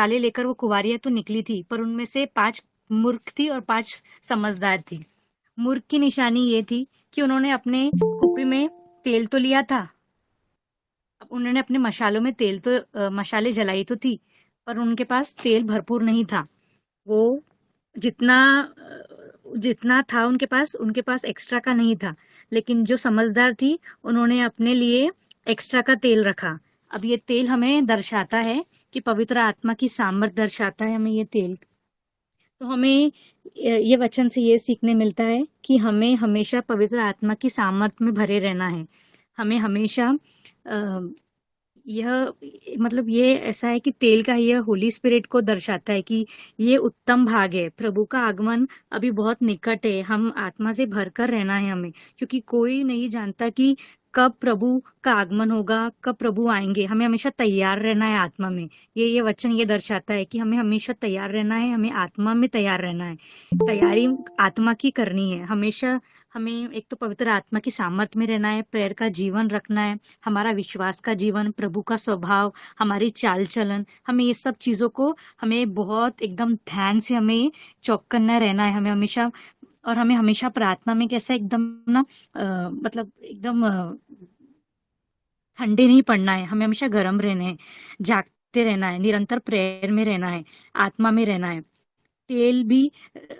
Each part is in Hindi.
मशाले लेकर वो कुंवारियां तो निकली थी, पर उनमें से 5 मूर्ख थी और 5 समझदार थी। मूर्ख की निशानी ये थी कि उन्होंने अपने कुप्पी में तेल तो लिया था। अब उन्होंने अपने मशालों में तेल तो मशाले जलाई तो थी, पर उनके पास तेल भरपूर नहीं था। वो जितना जितना था उनके पास एक्स्ट्रा का नहीं था। लेकिन जो समझदार थी, उन्होंने अपने लिए एक्स्ट्रा का तेल रखा। अब ये तेल हमें दर्शाता है कि पवित्र आत्मा की सामर्थ दर्शाता है हमें ये तेल। तो हमें ये वचन से ये सीखने मिलता है कि हमें हमेशा पवित्र आत्मा की सामर्थ में भरे रहना है। हमें हमेशा अ, यह मतलब ये ऐसा है कि तेल का यह होली स्पिरिट को दर्शाता है कि ये उत्तम भाग है। प्रभु का आगमन अभी बहुत निकट है। हम आत्मा से भरकर रहना है हमें, क्योंकि कोई नहीं जानता कि कब प्रभु का आगमन होगा, कब प्रभु आएंगे। हमें हमेशा तैयार रहना है आत्मा में। ये वचन ये दर्शाता है कि हमें हमेशा तैयार रहना है, हमें आत्मा में तैयार रहना है। तैयारी आत्मा की करनी है हमेशा। हमें एक तो पवित्र आत्मा की सामर्थ में रहना है, प्रेयर का जीवन रखना है, हमारा विश्वास का जीवन, प्रभु का स्वभाव, हमारी चाल चलन, हमें ये सब चीजों को हमें बहुत एकदम ध्यान से हमें चौकन्ना रहना है हमें हमेशा। और हमें हमेशा प्रार्थना में कैसा एकदम ना मतलब एकदम ठंडे नहीं पड़ना है। हमें हमेशा गर्म रहना है, जागते रहना है, निरंतर प्रेयर में रहना है, आत्मा में रहना है। तेल भी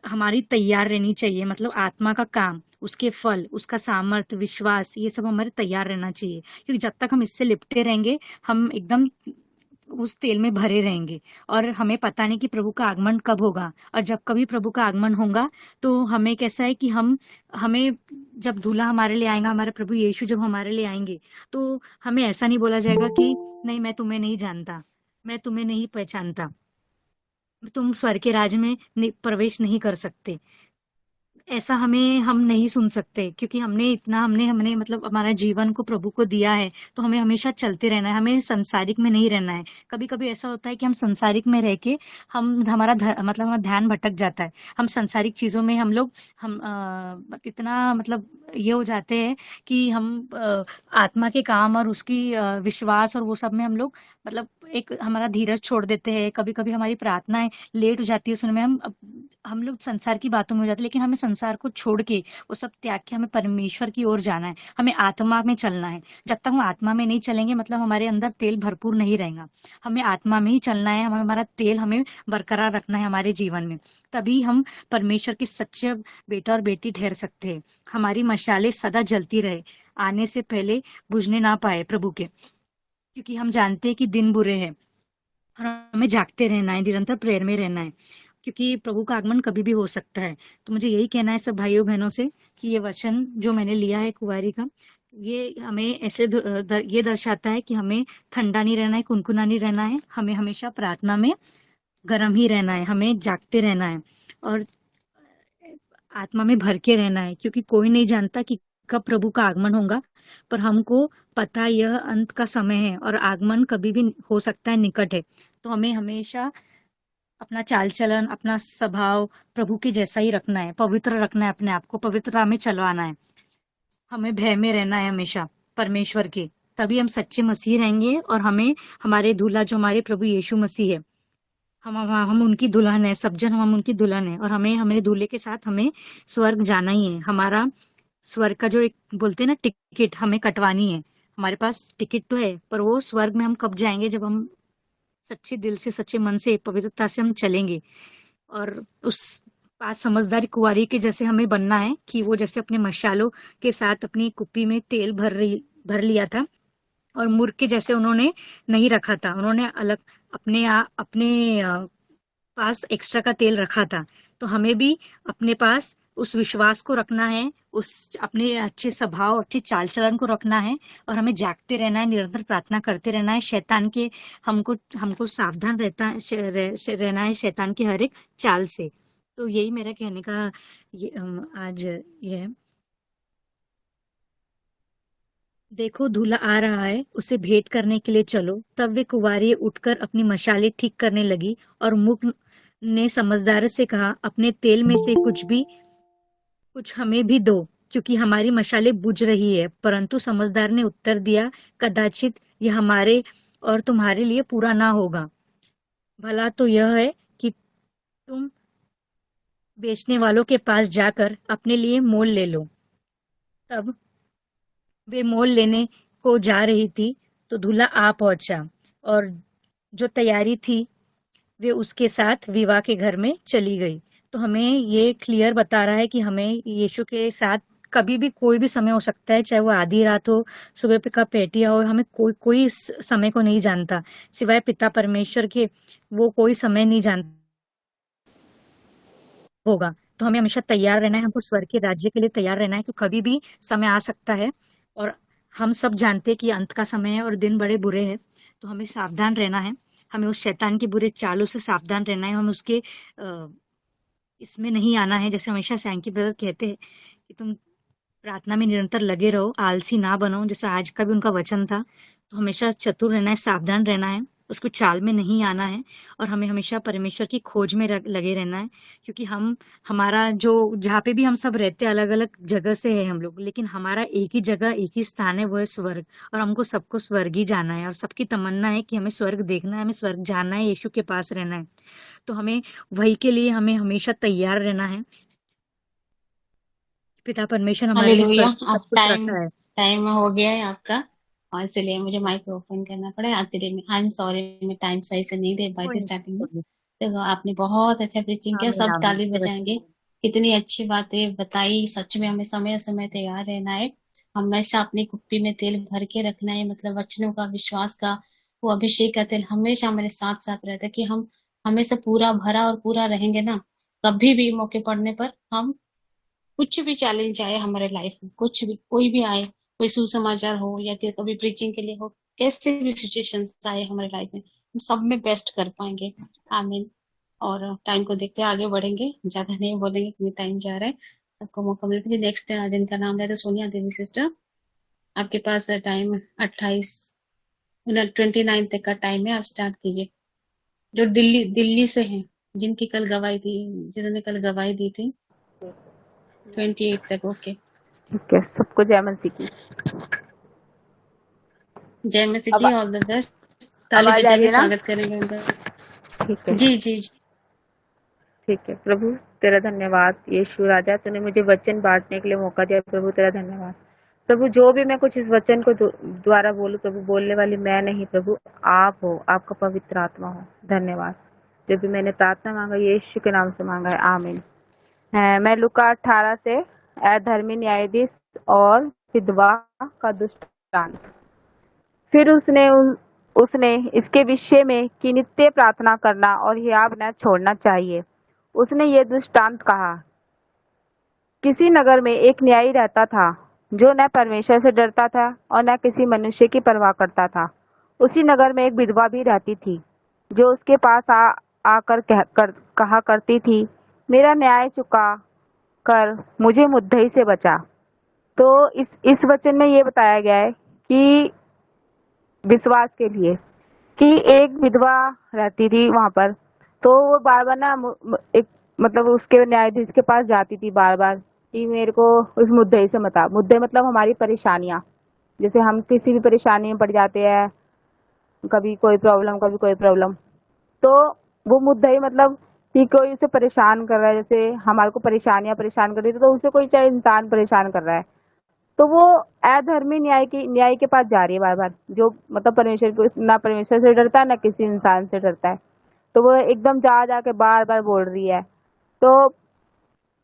हमारी तैयार रहनी चाहिए, मतलब आत्मा का काम, उसके फल, उसका सामर्थ, विश्वास, ये सब हमारे तैयार रहना चाहिए। क्योंकि जब तक हम इससे लिपटे रहेंगे, हम एकदम उस तेल में भरे रहेंगे। और हमें पता नहीं कि प्रभु का आगमन कब होगा। और जब कभी प्रभु का आगमन होगा, तो हमें कैसा है कि हमें जब दूल्हा हमारे लिए आएगा, हमारे प्रभु यीशु जब हमारे लिए आएंगे, तो हमें ऐसा नहीं बोला जाएगा कि नहीं, मैं तुम्हें नहीं जानता, मैं तुम्हें नहीं पहचानता, तुम स्वर्ग के राज्य में प्रवेश नहीं कर सकते। ऐसा हम नहीं सुन सकते, क्योंकि हमने इतना हमने हमने मतलब हमारा जीवन को प्रभु को दिया है। तो हमें हमेशा चलते रहना है, हमें संसारिक में नहीं रहना है। कभी कभी ऐसा होता है कि हम संसारिक में रह के मतलब हमारा ध्यान भटक जाता है। हम संसारिक चीजों में हम लोग हम इतना मतलब ये हो जाते हैं कि हम आत्मा के काम और उसकी विश्वास और वो सब में हम लोग मतलब एक हमारा धीरज छोड़ देते हैं। कभी कभी हमारी प्रार्थनाएं लेट हो जाती है सुनने में। हम लोग संसार की बातों में हो जाते हैं, लेकिन हमें संसार को छोड़ के, वो सब त्याग के हमें परमेश्वर की ओर जाना है, हमें आत्मा में चलना है। जब तक हम आत्मा में नहीं चलेंगे, मतलब हमारे अंदर तेल भरपूर नहीं रहेगा। हमें आत्मा में ही चलना है, हमें हमारा तेल हमें बरकरार रखना है हमारे जीवन में। तभी हम परमेश्वर के सच्चे बेटा और बेटी ठहर सकते हैं। हमारी मशालें सदा जलती रहे, आने से पहले बुझने ना पाए प्रभु के। क्योंकि हम जानते हैं कि दिन बुरे हैं, और हमें जागते रहना है, निरंतर प्रेयर में रहना है, क्योंकि प्रभु का आगमन कभी भी हो सकता है। तो मुझे यही कहना है सब भाइयों बहनों से कि ये वचन जो मैंने लिया है कुंवारी का, ये हमें ऐसे ये दर्शाता है कि हमें ठंडा नहीं रहना है, कुनकुना नहीं रहना है, हमें हमेशा प्रार्थना में गर्म ही रहना है, हमें जागते रहना है और आत्मा में भर के रहना है। क्योंकि कोई नहीं जानता कि कब प्रभु का आगमन होगा, पर हमको पता यह अंत का समय है और आगमन कभी भी हो सकता है, निकट है। तो हमें हमेशा अपना चाल चलन, अपना स्वभाव प्रभु के जैसा ही रखना है, पवित्र रखना है, अपने आप को पवित्रता में चलवाना है। हमें भय में रहना है हमेशा परमेश्वर के। तभी हम सच्चे मसीह रहेंगे और हमें हमारे दूल्हा जो हमारे प्रभु यीशु मसीह है, हम उनकी दुल्हन है, सब जन हम उनकी दुल्हन है। और हमें हमारे दूल्हे के साथ हमें स्वर्ग जाना ही है। हमारा स्वर्ग का जो एक बोलते हैं ना टिकट, हमें कटवानी है। हमारे पास टिकट तो है, पर वो स्वर्ग में हम कब जाएंगे, जब हम सच्चे दिल से, सच्चे मन से, पवित्रता से हम चलेंगे। और उस पास समझदारी कुंवारी के जैसे हमें बनना है कि वो जैसे अपने मशालों के साथ अपनी कुप्पी में तेल भर लिया था, और मूर्ख के जैसे उन्होंने नहीं रखा था। उन्होंने अलग अपने पास एक्स्ट्रा का तेल रखा था। तो हमें भी अपने पास उस विश्वास को रखना है, उस अपने अच्छे स्वभाव, अच्छे चाल चलन को रखना है, और हमें जागते रहना है, निरंतर प्रार्थना करते रहना है। शैतान के हमको हमको सावधान रहना है शैतान की हर एक चाल से। तो यही मेरा कहने का आज ये है। देखो, दूल्हा आ रहा है, उसे भेंट करने के लिए चलो। तब वे कुंवारी उठकर अपनी मशालें ठीक करने लगी, और मुख ने समझदार से कहा, अपने तेल में से कुछ हमें भी दो, क्योंकि हमारी मशालें बुझ रही है। परंतु समझदार ने उत्तर दिया, कदाचित यह हमारे और तुम्हारे लिए पूरा ना होगा। भला तो यह है कि तुम बेचने वालों के पास जाकर अपने लिए मोल ले लो। तब वे मोल लेने को जा रही थी तो दूल्हा आ पहुंचा, और जो तैयारी थी वे उसके साथ विवाह के घर में चली गई। तो हमें ये क्लियर बता रहा है कि हमें यीशु के साथ कभी भी कोई भी समय हो सकता है, चाहे वो आधी रात हो, सुबह का पेटिया हो, हमें कोई कोई इस समय को नहीं जानता सिवाय पिता परमेश्वर के। वो कोई समय नहीं जानता होगा। तो हमें हमेशा तैयार रहना है, हमको स्वर्ग के राज्य के लिए तैयार रहना है, क्योंकि कभी भी समय आ सकता है। और हम सब जानते हैं कि अंत का समय है और दिन बड़े बुरे हैं। तो हमें सावधान रहना है, हमें उस शैतान की बुरे चालों से सावधान रहना है, हम उसके इसमें नहीं आना है। जैसे हमेशा सैंकी ब्रदर कहते हैं कि तुम प्रार्थना में निरंतर लगे रहो, आलसी ना बनो, जैसा आज का भी उनका वचन था। तो हमेशा चतुर रहना है, सावधान रहना है, उसको चाल में नहीं आना है, और हमें हमेशा परमेश्वर की खोज में लगे रहना है। क्योंकि हम हमारा जो जहाँ पे भी हम सब रहते हैं, अलग अलग जगह से है हम लोग, लेकिन हमारा एक ही जगह एक ही स्थान है, वो है स्वर्ग। और हमको सबको स्वर्ग ही जाना है, और सबकी तमन्ना है कि हमें स्वर्ग देखना है, हमें स्वर्ग जाना है, यीशु के पास रहना है। तो हमें वही के लिए हमें हमेशा तैयार रहना है। पिता परमेश्वर हमारे लिए हालेलुया। स्वर्ग में सब अब कुछ टाइम रखा है। टाइम हो गया है आपका, और इसलिए मुझे माइक ओपन करना पड़ा। एक्चुअली में आई एम सॉरी, मैं टाइम सही से नहीं दे पाई कोई थी नहीं, स्टार्टिंग में। कोई नहीं। तो आपने बहुत अच्छा प्रीचिंग किया, आमीन सब आमीन, ताली बजाएंगे। कितनी अच्छी बातें बताई, सच में हमें समय समय तैयार रहना है। हमेशा अपनी कुप्पी में तेल भर के रखना है, मतलब वचनों का, विश्वास का, वो अभिषेक का तेल हमेशा हमारे साथ साथ रहता है, कि हम हमेशा पूरा भरा और पूरा रहेंगे ना। कभी भी मौके पड़ने पर हम, कुछ भी चैलेंज आए हमारे लाइफ में, कुछ भी कोई भी आए, कोई सुसमाचार हो या कि कभी प्रीचिंग के लिए हो, कैसे भी सिचुएशंस आए हमारे लाइफ में, हम सब में बेस्ट कर पाएंगे। आमीन। और टाइम को देखते आगे बढ़ेंगे, ज्यादा नहीं बोलेंगे क्योंकि टाइम जा रहा है। आपको मौका मिले जी। नेक्स्ट जिनका नाम लेते सोनिया देवी सिस्टर, आपके पास टाइम 28 29 तक का टाइम है, आप स्टार्ट कीजिए। जो दिल्ली दिल्ली से हैं, जिनकी कल गवाही दी, जिन्होंने कल गवाही दी थी, 28 तक। ओके। ठीक है, सबको जय मसीह की। जय मसीह अब की, ऑल द बेस्ट। ताली आवाज आ बजा रही के है ना? स्वागत करेंगे उनका। ठीक है, जी जी जी। ठीक है। प्रभु तेरा धन्यवाद यीशु राजा, तूने मुझे वचन बांटने के लिए मौका दिया। प्रभु तेरा धन्यवाद। प्रभु जो भी मैं कुछ इस वचन को द्वारा बोलूं, प्रभु बोलने वाली मैं नहीं, प्रभु आप हो, आपका पवित्र आत्मा हो। धन्यवाद। जो भी मैंने प्रार्थना मांगा यीशु के नाम से मांगा है, आमीन। मैं लूका 18 से अधर्मी न्यायाधीश और विधवा का दृष्टांत। फिर उसने इसके विषय में कि नित्य प्रार्थना करना और हियाव न छोड़ना चाहिए। उसने ये दृष्टांत कहा। किसी नगर में एक न्यायी रहता था, जो न परमेश्वर से डरता था और न किसी मनुष्य की परवाह करता था। उसी नगर में एक विधवा भी रहती थी, जो उसके पास आकर कहा करती थी, मेरा न्याय चुका कर मुझे मुद्दई से बचा। तो इस वचन में ये बताया गया है कि विश्वास के लिए, कि एक विधवा रहती थी वहां पर। तो वो बार बार ना एक मतलब उसके न्यायाधीश के पास जाती थी बार बार, कि मेरे को उस मुद्दे से बता। मुद्दे मतलब हमारी परेशानियां, जैसे हम किसी भी परेशानी में पड़ जाते हैं, कभी कोई प्रॉब्लम कभी कोई प्रॉब्लम। तो वो मुद्दा ही मतलब कि कोई उसे परेशान कर रहा है, जैसे हमारे को परेशानियां परेशान कर रही थी, तो उसे कोई चाहे इंसान परेशान कर रहा है, तो वो अधर्मी न्याय के पास जा रही है बार बार, जो मतलब परमेश्वर को ना परमेश्वर से डरता है ना किसी इंसान से डरता है। तो वो एकदम जा जाके बार बार बोल रही है। तो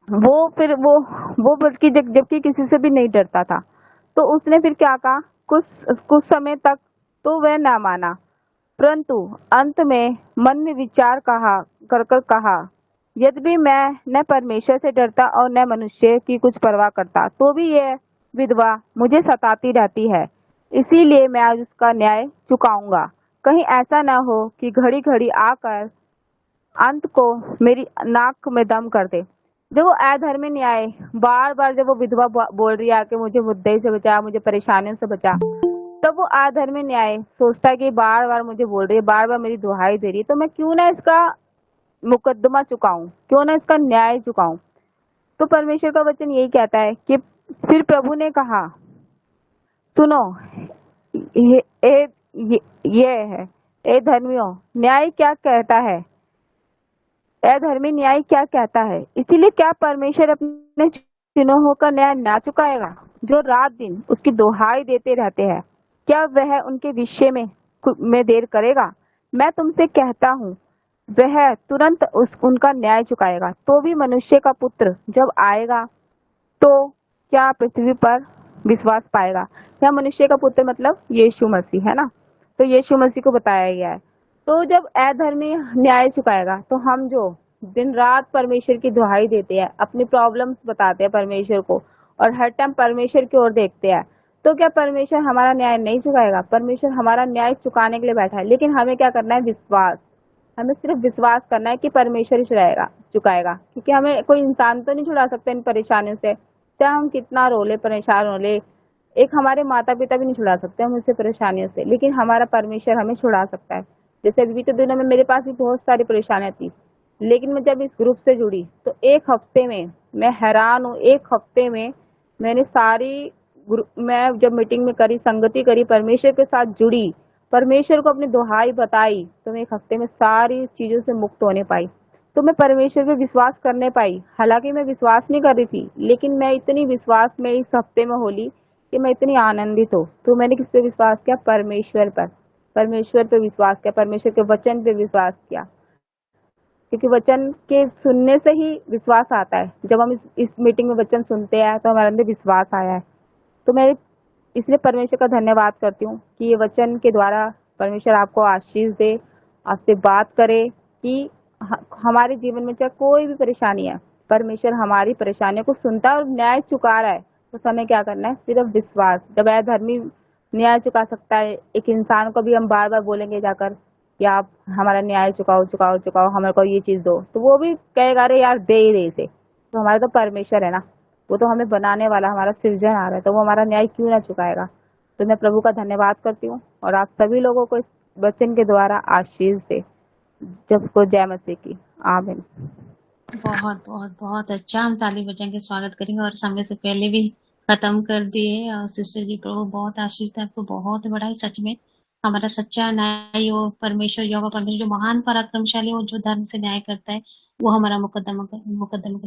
वो फिर वो बल्कि जबकि किसी से भी नहीं डरता था। तो उसने फिर क्या कहा, कुछ कुछ समय तक तो वह ना माना, परंतु अंत में मन में विचार कर कर कहा, यद्यपि मैं न परमेश्वर से डरता और न मनुष्य की कुछ परवाह करता, तो भी यह विधवा मुझे सताती रहती है। इसीलिए मैं आज उसका न्याय चुकाऊंगा। कहीं ऐसा न हो कि घड़ी घड़ी आकर अंत को मेरी नाक में दम कर दे। जब वो अधर्मी न्याय बार बार जब वो विधवा बोल रही है कि मुझे मुद्दे से बचा, मुझे परेशानियों से बचा, तब वो अधर्मी न्याय सोचता है कि बार बार मुझे बोल रही है, बार बार मेरी दुहाई दे रही है, तो मैं क्यों ना इसका मुकदमा चुकाऊं, क्यों ना इसका न्याय चुकाऊं। तो परमेश्वर का वचन यही कहता है कि फिर प्रभु ने कहा, सुनो, ये ये, ये है, ए धर्मियों, न्याय क्या कहता है? अधर्मी न्याय क्या कहता है? इसीलिए क्या परमेश्वर अपने चुनों का न्याय ना चुकाएगा, जो रात दिन उसकी दोहाई देते रहते हैं? क्या वह उनके विषय में देर करेगा? मैं तुमसे कहता हूँ, वह तुरंत उनका न्याय चुकाएगा। तो भी मनुष्य का पुत्र जब आएगा तो क्या पृथ्वी पर विश्वास पाएगा? यह मनुष्य का पुत्र मतलब यीशु मसीह है ना। तो यीशु मसीह को बताया गया है। तो जब अधर्मी न्याय चुकाएगा तो हम जो दिन रात परमेश्वर की दुहाई देते हैं, अपनी प्रॉब्लम्स बताते हैं परमेश्वर को और हर टाइम परमेश्वर की ओर देखते हैं, तो क्या परमेश्वर हमारा न्याय नहीं चुकाएगा? परमेश्वर हमारा न्याय चुकाने के लिए बैठा है, लेकिन हमें क्या करना है? विश्वास। हमें सिर्फ विश्वास करना है कि परमेश्वर ही चुकाएगा, क्योंकि हमें कोई इंसान तो नहीं छुड़ा सकता इन परेशानियों से, चाहे हम कितना रोले परेशान रोले। एक हमारे माता पिता भी नहीं छुड़ा सकते हम उससे परेशानियों से, लेकिन हमारा परमेश्वर हमें छुड़ा सकता है। जैसे अभी तो दिनों में मेरे पास भी बहुत सारी परेशानियां थी, लेकिन मैं जब इस ग्रुप से जुड़ी तो एक हफ्ते में मैं हैरान हूँ। एक हफ्ते में मैंने मैं जब मीटिंग में करी, संगति करी, परमेश्वर के साथ जुड़ी, परमेश्वर को अपनी दुहाई बताई, तो मैं एक हफ्ते में सारी चीजों से मुक्त होने पाई। तो मैं परमेश्वर पे विश्वास करने पाई। हालांकि मैं विश्वास नहीं कर रही थी, लेकिन मैं इतनी विश्वास में इस हफ्ते में होली कि मैं इतनी आनंदित हूँ। तो मैंने किस पे विश्वास किया? परमेश्वर पर। परमेश्वर पे विश्वास किया, परमेश्वर के वचन पे विश्वास किया, क्योंकि वचन के सुनने से ही विश्वास आता है। जब हम इस मीटिंग में वचन सुनते हैं तो हमारे अंदर विश्वास आया है। तो मैं इसलिए परमेश्वर का धन्यवाद करती हूँ कि ये वचन के द्वारा परमेश्वर आपको आशीष दे, आपसे बात करे कि हमारे जीवन में चाहे कोई भी परेशानी है, परमेश्वर हमारी परेशानियों को सुनता है और न्याय चुका रहा है। तो हमें क्या करना है? सिर्फ विश्वास। जब अधर्मी न्याय चुका सकता है, एक इंसान को भी हम बार बार बोलेंगे जाकर कि आप हमारा न्याय चुकाओ चुकाओ चुकाओ, हमारे को ये चीज दो, तो वो भी कहेगा अरे यार दे ही दे इसे। तो हमारा तो परमेश्वर है ना, वो तो हमें बनाने वाला, हमारा सृजनहार है, तो वो हमारा न्याय क्यों ना चुकाएगा। तो मैं प्रभु का धन्यवाद करती हूँ और आप सभी लोगों को इस वचन के द्वारा आशीष दे। जब को जय मसीह की। आमीन। बहुत बहुत बहुत अच्छा। हम ताली बजाएंगे, स्वागत करेंगे और समय से पहले भी खत्म कर दिए। और सिस्टर जी, प्रभु बहुत आशीष दे आपको, बहुत बड़ा है सच में। हमारा सच्चा न्याय वो परमेश्वर, यहोवा परमेश्वर जो महान पराक्रमशाली और जो धर्म से न्याय करता है, वो हमारा मुकदमा को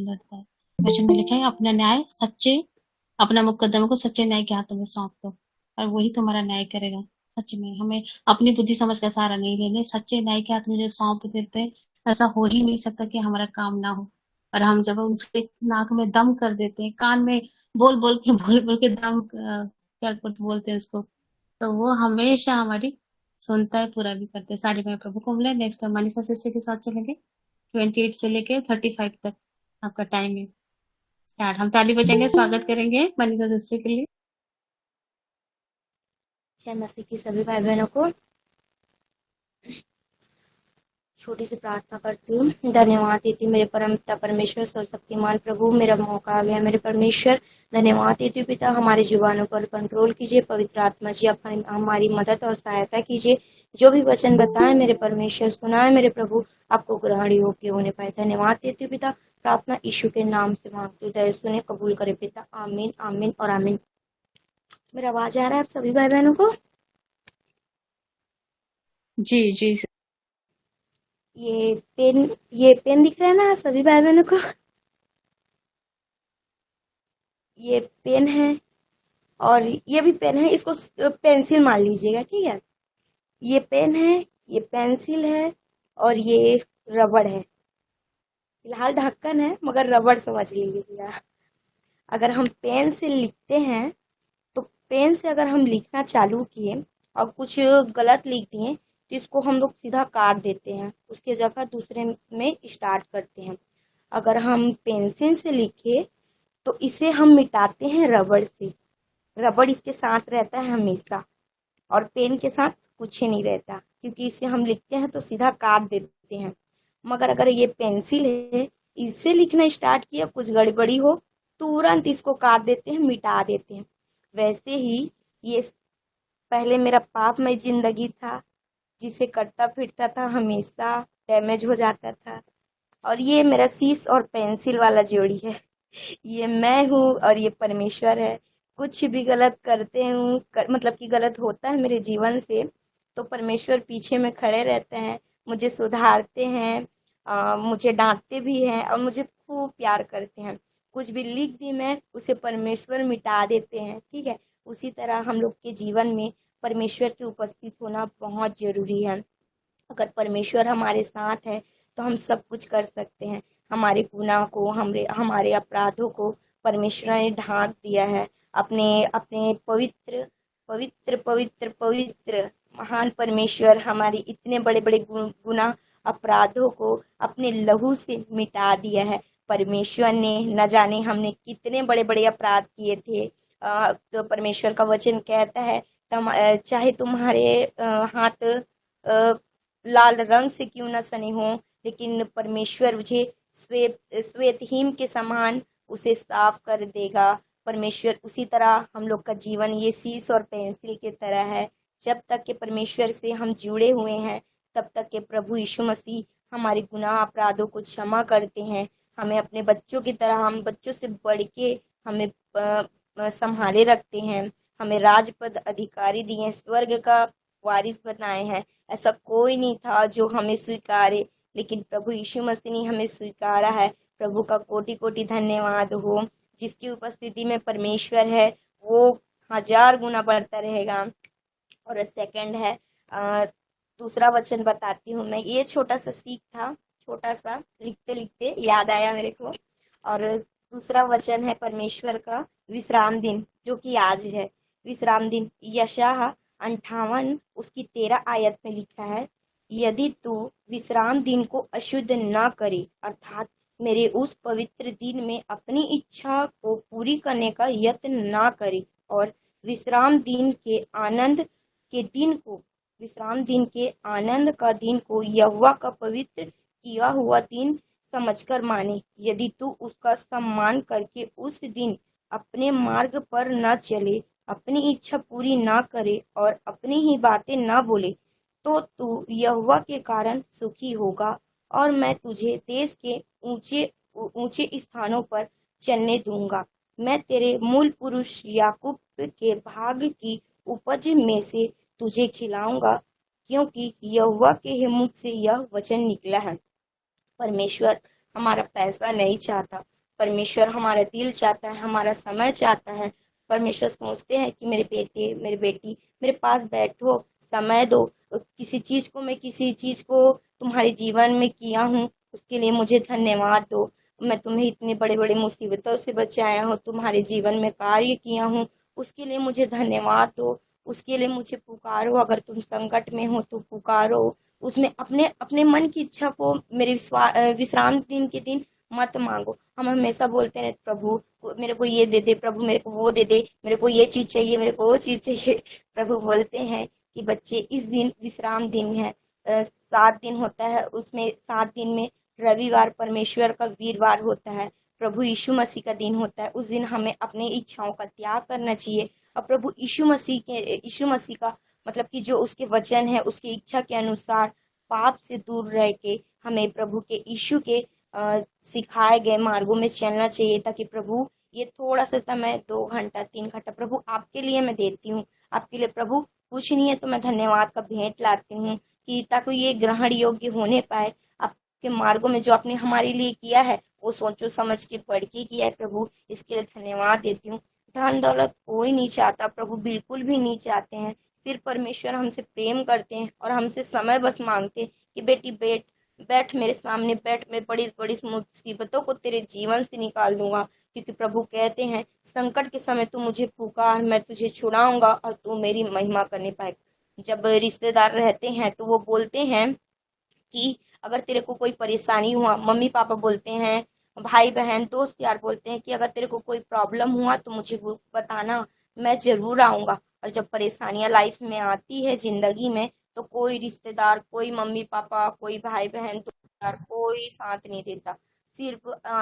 लड़ता है। वचन में लिखा है, अपना न्याय सच्चे, अपना मुकदमा को सच्चे न्याय के हाथों में सौंप दो और वही तुम्हारा न्याय करेगा। सच में हमें अपनी बुद्धि समझ का सहारा नहीं लेने, सच्चे न्याय के हाथ में जो सौंप देते हैं, ऐसा हो ही नहीं सकता कि हमारा काम ना हो। और हम जब उसके नाक में दम कर देते हैं, कान में बोल बोल के दम क्या बोलते हैं उसको, तो वो हमेशा हमारी सुनता है, पूरा भी करते हैं। सारी मैं प्रभु को मिले। नेक्स्ट मनीषा सिस्टर के साथ चलेंगे। 28 से लेके 35 तक आपका टाइम है स्टार्ट। हम ताली बजाएंगे, स्वागत करेंगे मनीषा सिस्टर के लिए। जय मसीह की सभी भाई बहनों को छोटी सी प्रार्थना करती हूँ। धन्यवाद देती मेरे परम पिता परमेश्वर सर्वशक्तिमान प्रभु, मेरा मौका आ गया मेरे परमेश्वर। धन्यवाद देती पिता, हमारे जुबानों पर कंट्रोल कीजिए। पवित्र आत्मा जी, आप हमारी मदद और सहायता कीजिए। जो भी वचन बताएं मेरे परमेश्वर, सुनाए मेरे प्रभु, आपको ग्रहण योग्य होने पाए। धन्यवाद देती हूँ पिता, प्रार्थना यीशु के नाम से मांगती हूँ, दया सुने, कबूल करे पिता। आमीन आमीन और आमीन। मेरा आवाज आ रहा है आप सभी भाई बहनों को? जी जी। ये पेन दिख रहा है ना सभी भाई बहनों को? ये पेन है और ये भी पेन है, इसको पेंसिल मान लीजिएगा, ठीक है। ये पेन है, ये पेंसिल है और ये रबड़ है। फिलहाल ढक्कन है मगर रबड़ समझ लीजिएगा। अगर हम पेन से लिखते हैं तो पेन से अगर हम लिखना चालू किए और कुछ गलत लिख दिए तो इसको हम लोग सीधा काट देते हैं, उसके जगह दूसरे में स्टार्ट करते हैं। अगर हम पेंसिल से लिखे तो इसे हम मिटाते हैं रबड़ से। रबड़ इसके साथ रहता है हमेशा और पेन के साथ कुछ ही नहीं रहता, क्योंकि इसे हम लिखते हैं तो सीधा काट देते हैं। मगर अगर ये पेंसिल है, इससे लिखना स्टार्ट किया, कुछ गड़बड़ी हो तुरंत इसको काट देते हैं, मिटा देते हैं। वैसे ही ये पहले मेरा पापमय जिंदगी था, जिसे कटता फिरता था, हमेशा डैमेज हो जाता था। और ये मेरा शीश और पेंसिल वाला जोड़ी है। ये मैं हूँ और ये परमेश्वर है। कुछ भी गलत करते हूँ मतलब कि गलत होता है मेरे जीवन से तो परमेश्वर पीछे में खड़े रहते हैं, मुझे सुधारते हैं, मुझे डांटते भी हैं और मुझे खूब प्यार करते हैं। कुछ भी लिख दी मैं, उसे परमेश्वर मिटा देते हैं। ठीक है, उसी तरह हम लोग के जीवन में परमेश्वर की उपस्थित होना बहुत जरूरी है। अगर परमेश्वर हमारे साथ है तो हम सब कुछ कर सकते हैं। हमारे गुनाह को, हमारे हमारे अपराधों को परमेश्वर ने ढांक दिया है अपने अपने पवित्र पवित्र पवित्र पवित्र महान परमेश्वर हमारी इतने बड़े बड़े गुनाह अपराधों को अपने लहू से मिटा दिया है। परमेश्वर ने, न जाने हमने कितने बड़े बड़े अपराध किए थे। तो परमेश्वर का वचन कहता है, चाहे तुम्हारे हाथ लाल रंग से क्यों न सने हो, लेकिन परमेश्वर मुझे श्वेत श्वेत हिम के समान उसे साफ कर देगा। परमेश्वर उसी तरह हम लोग का जीवन ये शीश और पेंसिल की तरह है। जब तक के परमेश्वर से हम जुड़े हुए हैं, तब तक के प्रभु यीशु मसीह हमारे गुनाह अपराधों को क्षमा करते हैं। हमें अपने बच्चों की तरह, हम बच्चों से बढ़ के हमें संभाले रखते हैं। हमें राजपद अधिकारी दिए, स्वर्ग का वारिस बनाए हैं। ऐसा कोई नहीं था जो हमें स्वीकारे, लेकिन प्रभु यीशु मसीह ने हमें स्वीकारा है। प्रभु का कोटि कोटि धन्यवाद हो। जिसकी उपस्थिति में परमेश्वर है वो 1000 गुना बढ़ता रहेगा। और सेकंड है, दूसरा वचन बताती हूँ मैं। ये छोटा सा सीख था, छोटा सा लिखते लिखते याद आया मेरे को। और दूसरा वचन है परमेश्वर का विश्राम दिन, जो कि आज है। विश्राम दिन यशायाह 58 उसकी 13 आयत में लिखा है, यदि तू विश्राम दिन को अशुद्ध ना करे, अर्थात मेरे उस पवित्र दिन में अपनी इच्छा को पूरी करने का यत्न ना करे, और विश्राम दिन के आनंद के दिन को, विश्राम दिन के आनंद का दिन को यहोवा का पवित्र किया हुआ दिन समझकर माने, यदि तू उसका सम्मान करके उस दिन अपने मार्ग पर न चले, अपनी इच्छा पूरी ना करे और अपनी ही बातें ना बोले, तो तू यहोवा के कारण सुखी होगा और मैं तुझे देश के ऊंचे ऊंचे स्थानों पर चलने दूंगा। मैं तेरे मूल पुरुष याकूब के भाग की उपज में से तुझे खिलाऊंगा, क्योंकि यहोवा के मुख से यह वचन निकला है। परमेश्वर हमारा पैसा नहीं चाहता, परमेश्वर हमारा दिल चाहता है, हमारा समय चाहता है। परमेश्वर सोचते हैं कि मेरे बेटे, मेरी बेटी मेरे पास बैठो, समय दो। किसी चीज को तुम्हारे जीवन में किया हूँ, उसके लिए मुझे धन्यवाद दो। मैं तुम्हें इतने बड़े बड़े मुसीबतों से बचाया हूँ, तुम्हारे जीवन में कार्य किया हूँ, उसके लिए मुझे धन्यवाद दो। उसके लिए मुझे पुकारो। अगर तुम संकट में हो तो पुकारो। उसमें अपने अपने मन की इच्छा को मेरे विश्राम दिन के दिन मत मांगो। हम हमेशा बोलते हैं, प्रभु मेरे को ये दे दे, प्रभु मेरे को वो दे दे, मेरे को ये चीज चाहिए, मेरे को वो चीज चाहिए। प्रभु बोलते हैं कि बच्चे, इस दिन विश्राम दिन है। 7 दिन होता है, उसमें 7 दिन में रविवार परमेश्वर का वीरवार होता है, प्रभु यीशु मसीह का दिन होता है। उस दिन हमें अपनी इच्छाओं का त्याग करना चाहिए और प्रभु यीशु मसीह का मतलब कि जो उसके वचन है, उसकी इच्छा के अनुसार पाप से दूर रह के हमें प्रभु के यीशु के सिखाए गए मार्गों में चलना चाहिए, ताकि प्रभु ये थोड़ा सा समय 2 घंटा 3 घंटा प्रभु आपके लिए मैं देती हूँ। आपके लिए प्रभु कुछ नहीं है तो मैं धन्यवाद का भेंट लाती हूँ, कि ताकि ये ग्रहण योग्य होने पाए। आपके मार्गों में जो आपने हमारे लिए किया है वो सोचो समझ के पढ़ के किया है प्रभु, इसके लिए धन्यवाद देती हूँ। धन दौलत कोई नहीं चाहता, प्रभु बिल्कुल भी नहीं चाहते हैं। सिर्फ परमेश्वर हमसे प्रेम करते हैं और हमसे समय बस मांगते हैं कि बेटी बैठ मेरे सामने, बैठ, मैं बड़ी बड़ी मुसीबतों को तेरे जीवन से निकाल दूंगा। क्योंकि प्रभु कहते हैं, संकट के समय तू मुझे पुकार, मैं तुझे छुड़ाऊंगा और तू मेरी महिमा करने पाएगा। जब रिश्तेदार रहते हैं तो वो बोलते हैं कि अगर तेरे को कोई परेशानी हुआ, मम्मी पापा बोलते हैं, भाई बहन दोस्त यार बोलते हैं कि अगर तेरे को कोई प्रॉब्लम हुआ तो मुझे वो बताना, मैं जरूर आऊंगा। और जब परेशानियां लाइफ में आती है जिंदगी में, तो कोई रिश्तेदार, कोई मम्मी पापा, कोई भाई बहन तो यार कोई साथ नहीं देता, सिर्फ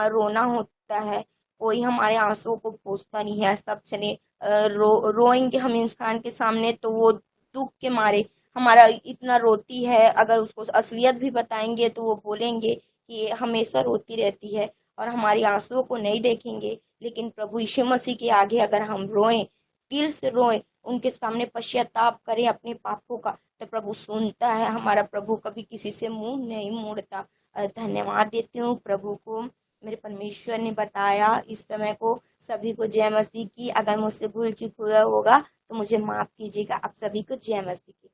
रोना होता है। कोई हमारे आंसुओं को पोंछता नहीं है। सब चले रोएंगे हम इंसान के सामने तो वो दुख के मारे हमारा इतना रोती है। अगर उसको असलियत भी बताएंगे तो वो बोलेंगे कि हमेशा रोती रहती है, और हमारी आंसुओं को नहीं देखेंगे। लेकिन प्रभु यीशु मसीह के आगे अगर हम रोएं, दिल से रोएं, उनके सामने पश्चाताप करें अपने पापों का, तो प्रभु सुनता है। हमारा प्रभु कभी किसी से मुंह नहीं मोड़ता। धन्यवाद देती हूँ प्रभु को। मेरे परमेश्वर ने बताया इस समय को सभी को जय मसीह की। अगर मुझसे भूल चूक हुआ होगा तो मुझे माफ कीजिएगा। आप सभी को जय मसीह की।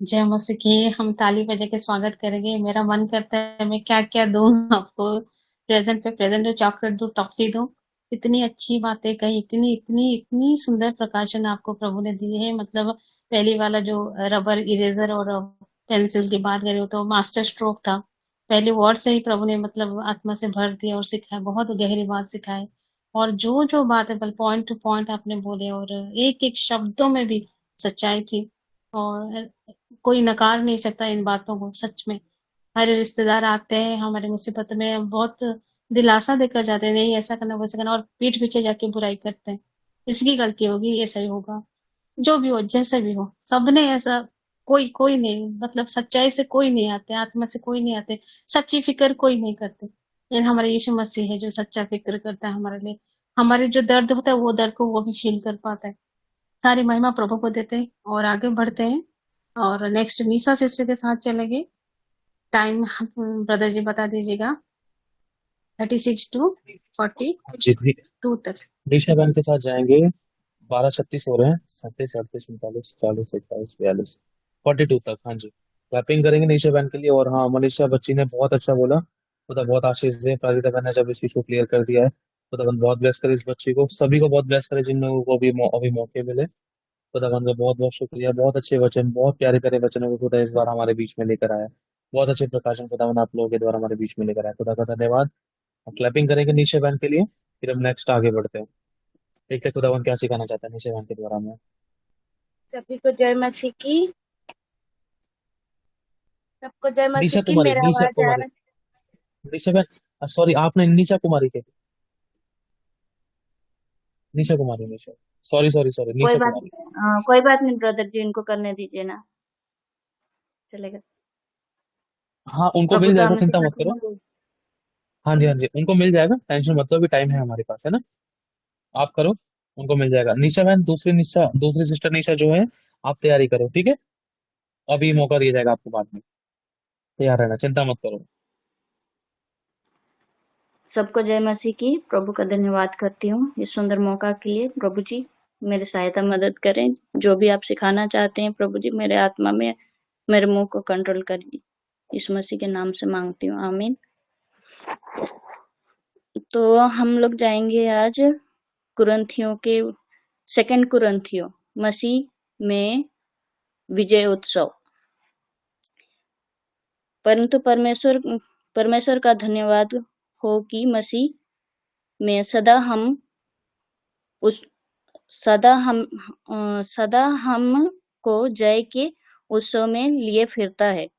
जय मसीह की। हम ताली बजा के स्वागत करेंगे। मेरा मन करता है मैं क्या क्या दूं आपको, प्रेजेंट पे प्रेजेंट दूं, चॉकलेट दूं, टॉफी दूं। इतनी अच्छी बातें कही, इतनी इतनी इतनी सुंदर प्रकाशन आपको प्रभु ने दिए है। मतलब पहली वाला जो रबर इरेजर और पेंसिल की बात करें तो मास्टर स्ट्रोक था। पहले वर्ड से ही प्रभु ने मतलब आत्मा से भर दिया और सिखाया, बहुत गहरी बात सिखाए। और जो जो बात है पॉइंट टू पॉइंट आपने बोले, और एक एक शब्दों में भी सच्चाई थी। और कोई नकार नहीं सकता इन बातों को। सच में हमारे रिश्तेदार आते हैं हमारे मुसीबत में, बहुत दिलासा देकर जाते हैं, नहीं ऐसा करना वैसा करना, और पीठ पीछे जाके बुराई करते हैं, इसकी गलती होगी, ऐसा ही होगा। जो भी हो, जैसे भी हो, सबने ऐसा, कोई कोई नहीं, मतलब सच्चाई से कोई नहीं आते, आत्मा से कोई नहीं आते, सच्ची फिक्र कोई नहीं करते। लेकिन हमारे यीशु मसीह है जो सच्चा फिक्र करता है हमारे लिए। हमारे जो दर्द होता है वो दर्द को वो भी फील कर पाता है। सारी महिमा प्रभु को देते हैं और आगे बढ़ते हैं। और नेक्स्ट निशा सिस्टर के साथ चलेंगे। टाइम ब्रदर जी बता दीजिएगा। 36 to 42 जी दी- तक। दिशा बैंक के साथ जाएंगे। 12:36 हो रहे हैं। 37, 38, 39, 40, 41, 42, 42 तक। हाँ जी, क्लैपिंग करेंगे निशा बैंक के लिए। और हाँ, मनीषा बच्ची ने बहुत अच्छा बोला। खुदा बहुत आशीष दे। प्राधिता बहन ने जब इस चीज को क्लियर कर दिया है, खुदावन बहुत ब्लेस करे इस बच्ची को, सभी को बहुत ब्लेस करे जिन लोगों को भी अभी मौके मिले। खुदावन का बहुत बहुत शुक्रिया। बहुत अच्छे वचन, बहुत प्यारे प्यारे वचनों को खुदा इस बार हमारे बीच में लेकर आया। बहुत अच्छे प्रकाशन खुदावन आप लोगों के द्वारा हमारे बीच में लेकर आया। खुदा का धन्यवाद। क्लैपिंग करेंगे निशा बहन के लिए, फिर हम नेक्स्ट आगे बढ़ते हैं। देखते हैं खुदावन क्या सिखाना चाहता है निशा बहन के द्वारा हमें। सभी को जय मसीह की। सबको जय मसीह निशा की। कुमारी, मेरा निशा आवाज आ कुमारी, रहा है? निशा बहन, सॉरी, आपने निशा कुमारी के, निशा कुमारी, निशा, सॉरी सॉरी सॉरी, कोई निशा बात कुमारी। कोई बात नहीं ब्रदर जी, इनको करने दीजिए ना, चलेगा। हाँ, उनको प्रभु मिल तो जाएगा, हमें चिंता मत सिखाते करो। हैं। हाँ जी, हाँ जी, उनको मिल जाएगा, टेंशन मत लो, अभी टाइम है हमारे पास, है ना। आप करो, उनको मिल जाएगा। निशा बहन, दूसरी निशा, दूसरी सिस्टर निशा जो है, आप तैयारी करो, ठीक है। अभी मौका दिया जाएगा आपको बाद में, तैयार रहना, चिंता मत करो। सबको जय मसीह की। प्रभु का धन्यवाद करती हूँ इस सुंदर मौका के लिए। प्रभु जी मेरी सहायता मदद करें, जो भी आप सिखाना चाहते हैं प्रभु जी, मेरे आत्मा में मेरे मुंह को कंट्रोल करिए। यीशु मसीह के नाम से मांगती हूँ, आमीन। तो हम लोग जाएंगे आज कुरिन्थियों के, सेकंड कुरिन्थियों, मसीह में विजय उत्सव। परंतु परमेश्वर परमेश्वर का धन्यवाद हो कि मसीह में उस सदा हम को जय के उत्सव में लिए फिरता है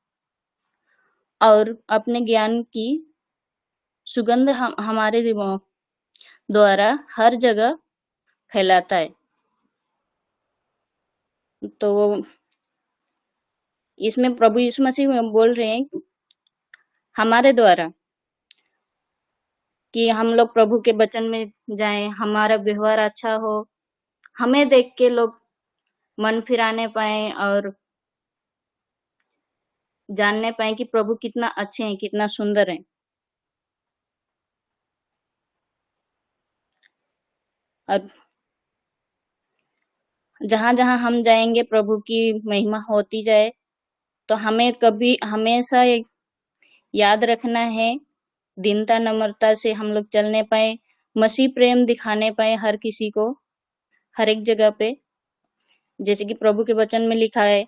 और अपने ज्ञान की सुगंध हमारे द्वारा हर जगह फैलाता है। तो इसमें प्रभु यीशु मसीह बोल रहे हैं हमारे द्वारा कि हम लोग प्रभु के वचन में जाएं, हमारा व्यवहार अच्छा हो, हमें देख के लोग मन फिराने पाए और जानने पाए कि प्रभु कितना अच्छे हैं, कितना सुंदर है। और जहां जहां हम जाएंगे प्रभु की महिमा होती जाए। तो हमें कभी हमेशा याद रखना है, दीनता नम्रता से हम लोग चलने पाए, मसीह प्रेम दिखाने पाए हर किसी को, हर एक जगह पे। जैसे कि प्रभु के वचन में लिखा है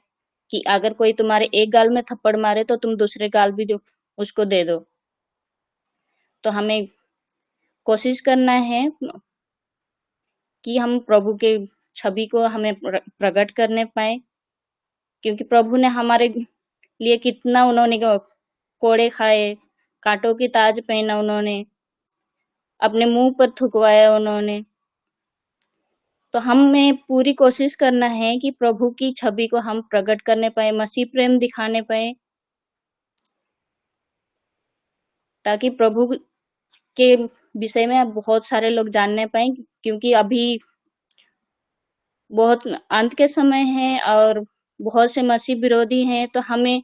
कि अगर कोई तुम्हारे एक गाल में थप्पड़ मारे तो तुम दूसरे गाल भी उसको दे दो। तो हमें कोशिश करना है कि हम प्रभु के छवि को हमें प्रकट करने पाए, क्योंकि प्रभु ने हमारे लिए कितना उन्होंने कोड़े खाए, कांटों की ताज पहना उन्होंने, अपने मुंह पर थुकवाया उन्होंने। तो हमें पूरी कोशिश करना है कि प्रभु की छवि को हम प्रकट करने पाए, मसीह प्रेम दिखाने पाए, ताकि प्रभु के विषय में बहुत सारे लोग जानने पाए। क्योंकि अभी बहुत अंत के समय है और बहुत से मसीह विरोधी हैं, तो हमें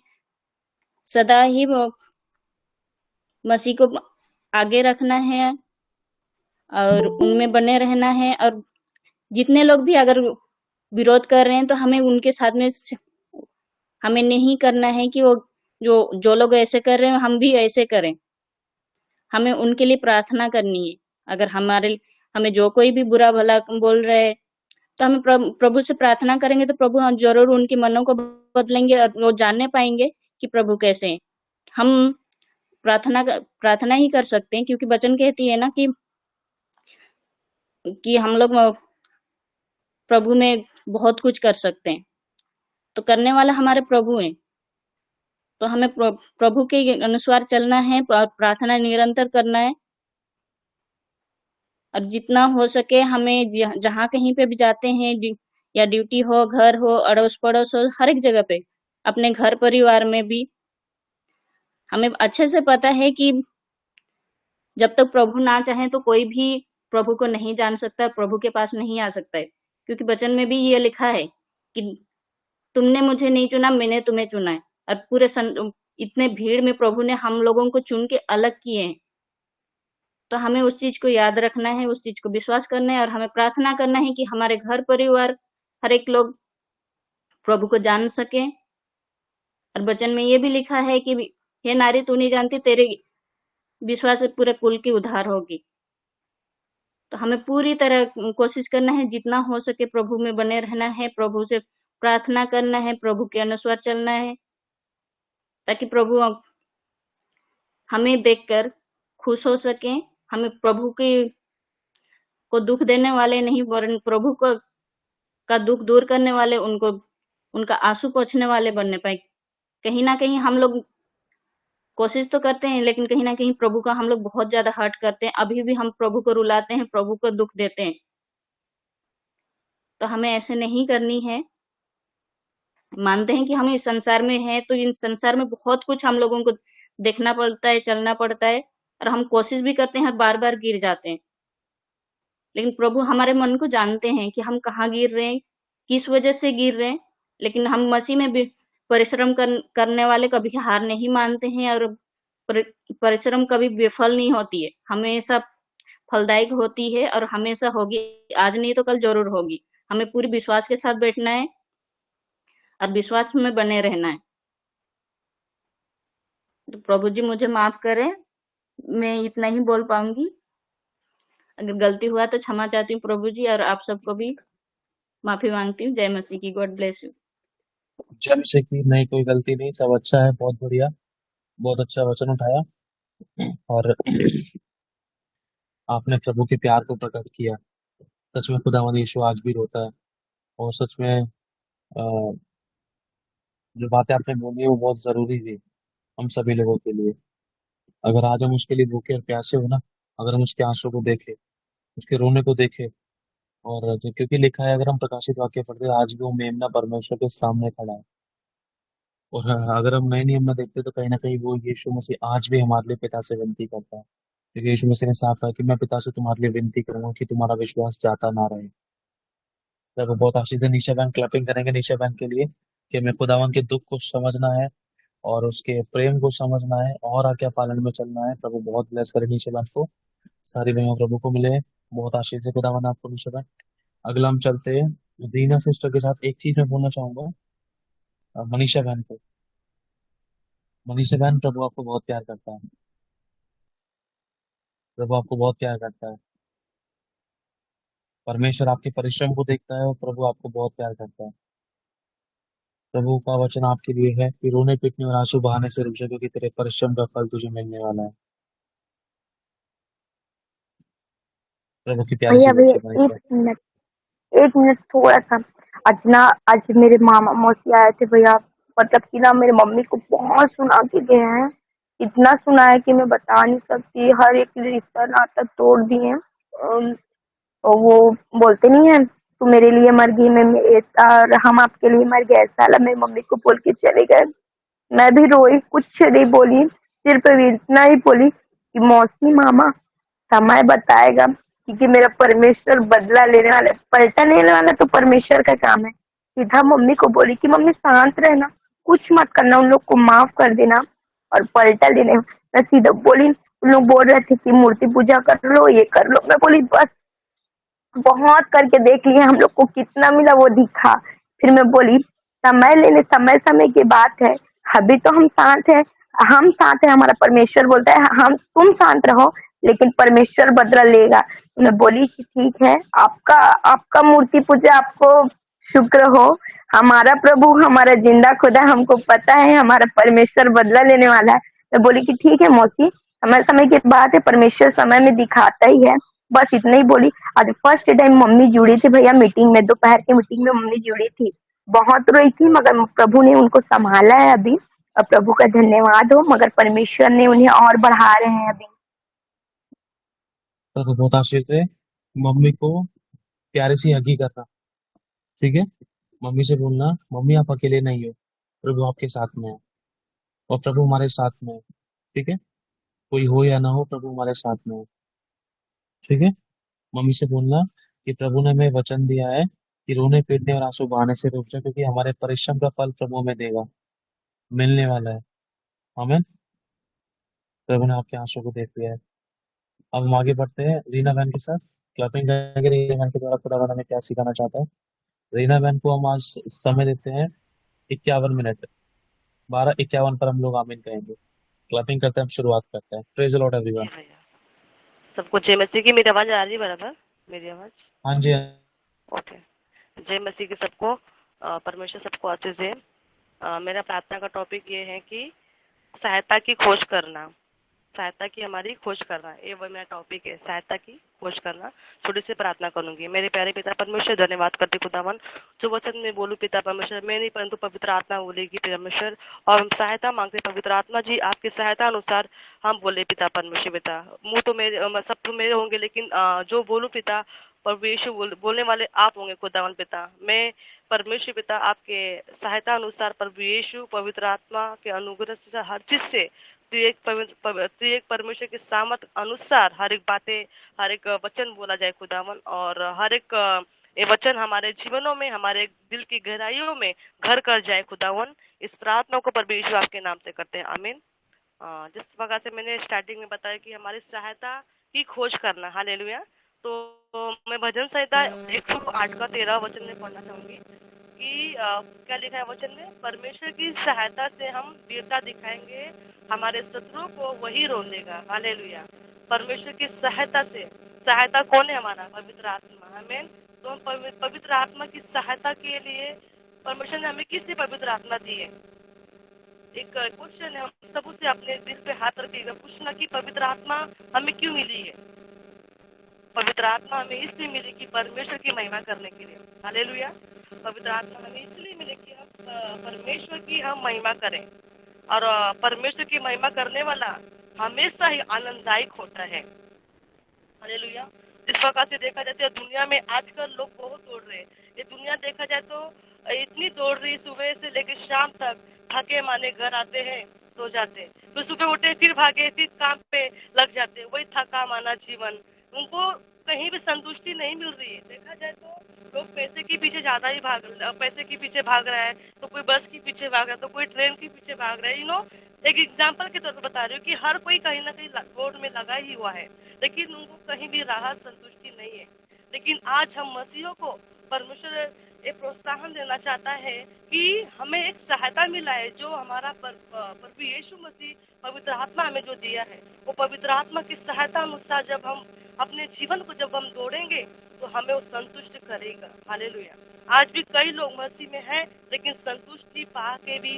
सदा ही वो मसीह को आगे रखना है और उनमें बने रहना है। और जितने लोग भी अगर विरोध कर रहे हैं तो हमें उनके साथ में हमें नहीं करना है कि वो जो लोग ऐसे कर रहे हैं हम भी ऐसे करें। हमें उनके लिए प्रार्थना करनी है। अगर हमें जो कोई भी बुरा भला बोल रहे हैं तो हमें प्रभु से प्रार्थना करेंगे तो प्रभु जरूर उनके मनों को बदलेंगे और वो जानने पाएंगे कि प्रभु कैसे हैं। हम प्रार्थना ही कर सकते हैं, क्योंकि वचन कहती है ना कि हम लोग प्रभु में बहुत कुछ कर सकते हैं। तो करने वाला हमारे प्रभु हैं। तो हमें प्रभु के अनुसार चलना है, प्रार्थना निरंतर करना है। और जितना हो सके हमें जहाँ कहीं पे भी जाते हैं, या ड्यूटी हो, घर हो, अड़ोस पड़ोस हो, हर एक जगह पे, अपने घर परिवार में भी हमें अच्छे से पता है कि जब तक प्रभु ना चाहे तो कोई भी प्रभु को नहीं जान सकता, प्रभु के पास नहीं आ सकता है। क्योंकि वचन में भी ये लिखा है कि तुमने मुझे नहीं चुना, मैंने तुम्हें चुना है। और इतने भीड़ में प्रभु ने हम लोगों को चुन के अलग किए हैं। तो हमें उस चीज को याद रखना है, उस चीज को विश्वास करना है और हमें प्रार्थना करना है कि हमारे घर परिवार हर एक लोग प्रभु को जान सके। और वचन में ये भी लिखा है कि हे नारी, तू नहीं जानती तेरे विश्वास से पूरे कुल की उद्धार होगी। तो हमें पूरी तरह कोशिश करना है, जितना हो सके प्रभु में बने रहना है, प्रभु से प्रार्थना करना है, प्रभु के अनुसार चलना है, ताकि प्रभु हमें देखकर खुश हो सके। हमें प्रभु को दुख देने वाले नहीं, वरन प्रभु का दुख दूर करने वाले, उनका आंसू पोंछने वाले बनने पाए। कहीं ना कहीं हम लोग कोशिश तो करते हैं, लेकिन कहीं ना कहीं प्रभु का हम लोग बहुत ज्यादा हर्ट करते हैं। अभी भी हम प्रभु को रुलाते हैं, प्रभु को दुख देते हैं। तो हमें ऐसे नहीं करनी है। मानते हैं कि हम इस संसार में हैं, तो इन संसार में बहुत कुछ हम लोगों को देखना पड़ता है, चलना पड़ता है, और हम कोशिश भी करते हैं, बार बार गिर जाते हैं। लेकिन प्रभु हमारे मन को जानते हैं कि हम कहाँ गिर रहे हैं, किस वजह से गिर रहे हैं। लेकिन हम मसीह में भी परिश्रम करने वाले कभी हार नहीं मानते हैं, और परिश्रम कभी विफल नहीं होती है, हमेशा फलदायक होती है और हमेशा होगी। आज नहीं तो कल जरूर होगी। हमें पूरी विश्वास के साथ बैठना है और विश्वास में बने रहना है। तो प्रभु जी मुझे माफ करें, मैं इतना ही बोल पाऊंगी। अगर गलती हुआ तो क्षमा चाहती हूँ प्रभु जी, और आप सबको भी माफी मांगती हूँ। जय मसीह की। God bless you. जब से की नहीं, कोई गलती नहीं, सब अच्छा है, बहुत बढ़िया, बहुत अच्छा वचन उठाया। और आपने प्रभु के प्यार को प्रकट किया। सच में खुदावंद यीशु आज भी रोता है। और सच में जो बातें आपने बोली है वो बहुत जरूरी थी हम सभी लोगों के लिए। अगर आज हम उसके लिए भूखे और प्यासे हो ना, अगर हम उसके आंसू को देखें, उसके रोने को देखें, और क्योंकि लिखा है, अगर हम प्रकाशित वाक्य पढ़ते हैं, आज भी वो मेमना परमेश्वर के सामने खड़ा है। और अगर हम नए नियम में देखते हैं, तो कहीं ना कहीं वो यीशु मसीह आज भी हमारे लिए पिता से विनती करता है। क्योंकि यीशु मसीह ने साफ कहा कि मैं पिता से तुम्हारे लिए विनती करूंगा कि तुम्हारा विश्वास जाता ना रहे। तो बहुत आशीष है। निशा बहन क्लैपिंग करेंगे निशा बहन के लिए, कि हमें खुदावन के दुख को समझना है और उसके प्रेम को समझना है और आज्ञा पालन में चलना है। प्रभु बहुत ब्लेस करे निशा बहन को, सारी बहनों प्रभु को मिले। बहुत आशीष है खुदावन आपको निशा बहन। अगला हम चलते हैं रीना सिस्टर के साथ। एक चीज मैं बोलना चाहूंगा मनीषा बहन को। मनीषा बहन, प्रभु आपको बहुत प्यार करता है। प्रभु आपको बहुत प्यार करता है। परमेश्वर आपके परिश्रम को देखता है और प्रभु आपको बहुत प्यार करता है। प्रभु का वचन आपके लिए है कि रोने पीटने और आंसू बहाने से रुक जा, क्योंकि तेरे परिश्रम का फल तुझे मिलने वाला है। प्रभु की प्यारी सी भैया भैया बच्ची मनीषा। एक मिनट थोड़ा सा। आज मेरे मामा मौसी आए थे भैया। मतलब कि ना मेरे मम्मी को बहुत सुना के गए हैं। इतना सुना है कि मैं बता नहीं सकती। हर एक रिश्ता नाता तोड़ दिए हैं। और वो बोलते नहीं है, तू मेरे लिए मर गई, मैं ऐसा, और हम आपके लिए मर गए ऐसा वाला मेरी मम्मी को बोल के चले गए। मैं भी रोई, कुछ नहीं बोली, सिर्फ इतना ही बोली कि मौसी मामा समय बताएगा क्योंकि मेरा परमेश्वर बदला लेने वाला है, पलटा लेने वाला तो परमेश्वर का काम है। सीधा मम्मी को बोली कि मम्मी शांत रहना, कुछ मत करना, उन लोग को माफ कर देना और पलटा लेने। मैं सीधा बोली, उन लोग बोल रहे थे कि मूर्ति पूजा कर लो, ये कर लो, मैं बोली बस बहुत करके देख लिए, हम लोग को कितना मिला वो दिखा। फिर मैं बोली समय लेने, समय समय की बात है, अभी तो हम शांत है, हम शांत है, हमारा परमेश्वर बोलता है हम तुम शांत रहो, लेकिन परमेश्वर बदला लेगा। मैं बोली कि ठीक है, आपका आपका मूर्ति पूजा आपको शुक्र हो, हमारा प्रभु हमारा जिंदा खुदा, हमको पता है हमारा परमेश्वर बदला लेने वाला है। मैं बोली कि ठीक है मौसी, समय समय की बात है, परमेश्वर समय में दिखाता ही है। बस इतना ही बोली। आज फर्स्ट टाइम मम्मी जुड़ी थी भैया मीटिंग में, दोपहर की मीटिंग में मम्मी जुड़ी थी, बहुत रोई थी, मगर प्रभु ने उनको संभाला है अभी, और प्रभु का धन्यवाद हो, मगर परमेश्वर ने उन्हें और बढ़ा रहे हैं अभी। तो बहुत आशीष दे। मम्मी को प्यारे से हगी करना, ठीक है? मम्मी से बोलना, मम्मी आप अकेले नहीं हो, प्रभु आपके साथ में है और प्रभु हमारे साथ में है, ठीक है? कोई हो या ना हो, प्रभु हमारे साथ में है, ठीक है? मम्मी से बोलना कि प्रभु ने हमें वचन दिया है कि रोने पीटने और आंसू बहाने से रुक जाओ, क्योंकि हमारे परिश्रम का फल प्रभु हमें देगा, मिलने वाला है। आमीन। प्रभु ने आपके आंसू को देख लिया है। अब हम आगे बढ़ते हैं रीना बहन के साथ। क्लैपिंग करेंगे रीना बहन के द्वारा खुदा हमें क्या सिखाना चाहता है। रीना बहन को हम आज समय देते हैं 51 मिनट, 12:51 पर हम लोग आमीन कहेंगे। क्लैपिंग करते हैं, हम शुरुआत करते हैं। प्रेज द लॉर्ड जी एवरीवन। भैया, सबको जय मसीह की। मेरी आवाज आ रही है बराबर? मेरी आवाज हाँ जी। ओके। जय मसीह की सबको। परमेश्वर सबको आशीष दे। मेरा प्रार्थना का टॉपिक ये है कि सहायता की खोज करना, सहायता की हमारी खोज करना, ये वही मेरा टॉपिक है, सहायता की खोज करना। थोड़ी सी प्रार्थना करूंगी। मेरे प्यारे पिता परमेश्वर, धन्यवाद करती खुदावन, जो वचन में बोलूं पिता परमेश्वर, मैं नहीं परंतु पवित्र आत्मा बोलेगी परमेश्वर, और हम सहायता मांगते पवित्र आत्मा जी, आपकी सहायता अनुसार हम बोले पिता परमेश्वर। पिता मुंह तो मेरे सब तो मेरे होंगे, लेकिन जो बोलूं पिता प्रभु यीशु बोलने वाले आप होंगे खुदावन पिता। मैं परमेश्वर पिता आपके सहायता अनुसार प्रभु यीशु पवित्र आत्मा के अनुग्रह से हर चीज से त्रिएक परमेश्वर के सामर्थ अनुसार हर एक बातें, हर एक वचन बोला जाए खुदावन, और हर एक ये वचन हमारे जीवनों में, हमारे दिल की गहराइयों में घर कर जाए खुदावन। इस प्रार्थना को प्रभु यीशु आपके नाम से करते हैं, आमीन। जिस प्रकार से मैंने स्टार्टिंग में बताया कि हमारी सहायता की खोज करना, हालेलुया। तो मैं भजन संहिता 108 का 13 वचन में पढ़ना चाहूंगी कि क्या लिखा है वचन में, परमेश्वर की सहायता से हम वीरता दिखाएंगे, हमारे शत्रुओं को वही रोन देगा, हालेलुया। परमेश्वर की सहायता से, सहायता कौन है? हमारा पवित्र आत्मा, आमीन। तो हम पवित्र आत्मा की सहायता के लिए परमेश्वर ने हमें किससे पवित्र आत्मा दी है? एक क्वेश्चन है, हम सब उसे अपने दिल पे हाथ रखिएगा, पूछना कि पवित्र आत्मा हमें क्यों मिली है? पवित्र आत्मा हमें इसलिए मिली कि परमेश्वर की महिमा करने के लिए, हालेलुया। पवित्र आत्मा हमें इसलिए मिले कि हम परमेश्वर की हम महिमा करें, और परमेश्वर की महिमा करने वाला हमेशा ही आनंददायक होता है, हालेलुया। इस प्रकार से देखा जाए तो दुनिया में आजकल लोग बहुत दौड़ रहे हैं। ये दुनिया देखा जाए तो इतनी दौड़ रही, सुबह से लेकर शाम तक थके माने घर आते हैं, सो जाते, तो सुबह उठे फिर भागे, फिर काम पे लग जाते, वही थका माना जीवन। उनको कहीं भी संतुष्टि नहीं मिल रही है। देखा जाए तो लोग पैसे के पीछे ज्यादा ही पैसे के पीछे भाग रहा है, तो कोई बस के पीछे भाग रहा है, तो कोई ट्रेन के पीछे भाग रहा है। एक एग्जाम्पल के तौर पर बता रही हूँ कि हर कोई कहीं ना कहीं दौड़ में लगा ही हुआ है, लेकिन उनको कहीं भी राहत संतुष्टि नहीं है। लेकिन आज हम मसीहों को परमेश्वर एक प्रोत्साहन देना चाहता है कि हमें एक सहायता मिला है, जो हमारा प्रभु यीशु मसीह पवित्र आत्मा हमें जो दिया है, वो पवित्र आत्मा की सहायता अनुसार जब हम अपने जीवन को जब हम दौड़ेंगे तो हमें वो संतुष्ट करेगा, हालेलुया। आज भी कई लोग मसीह में हैं, लेकिन संतुष्टि पा के भी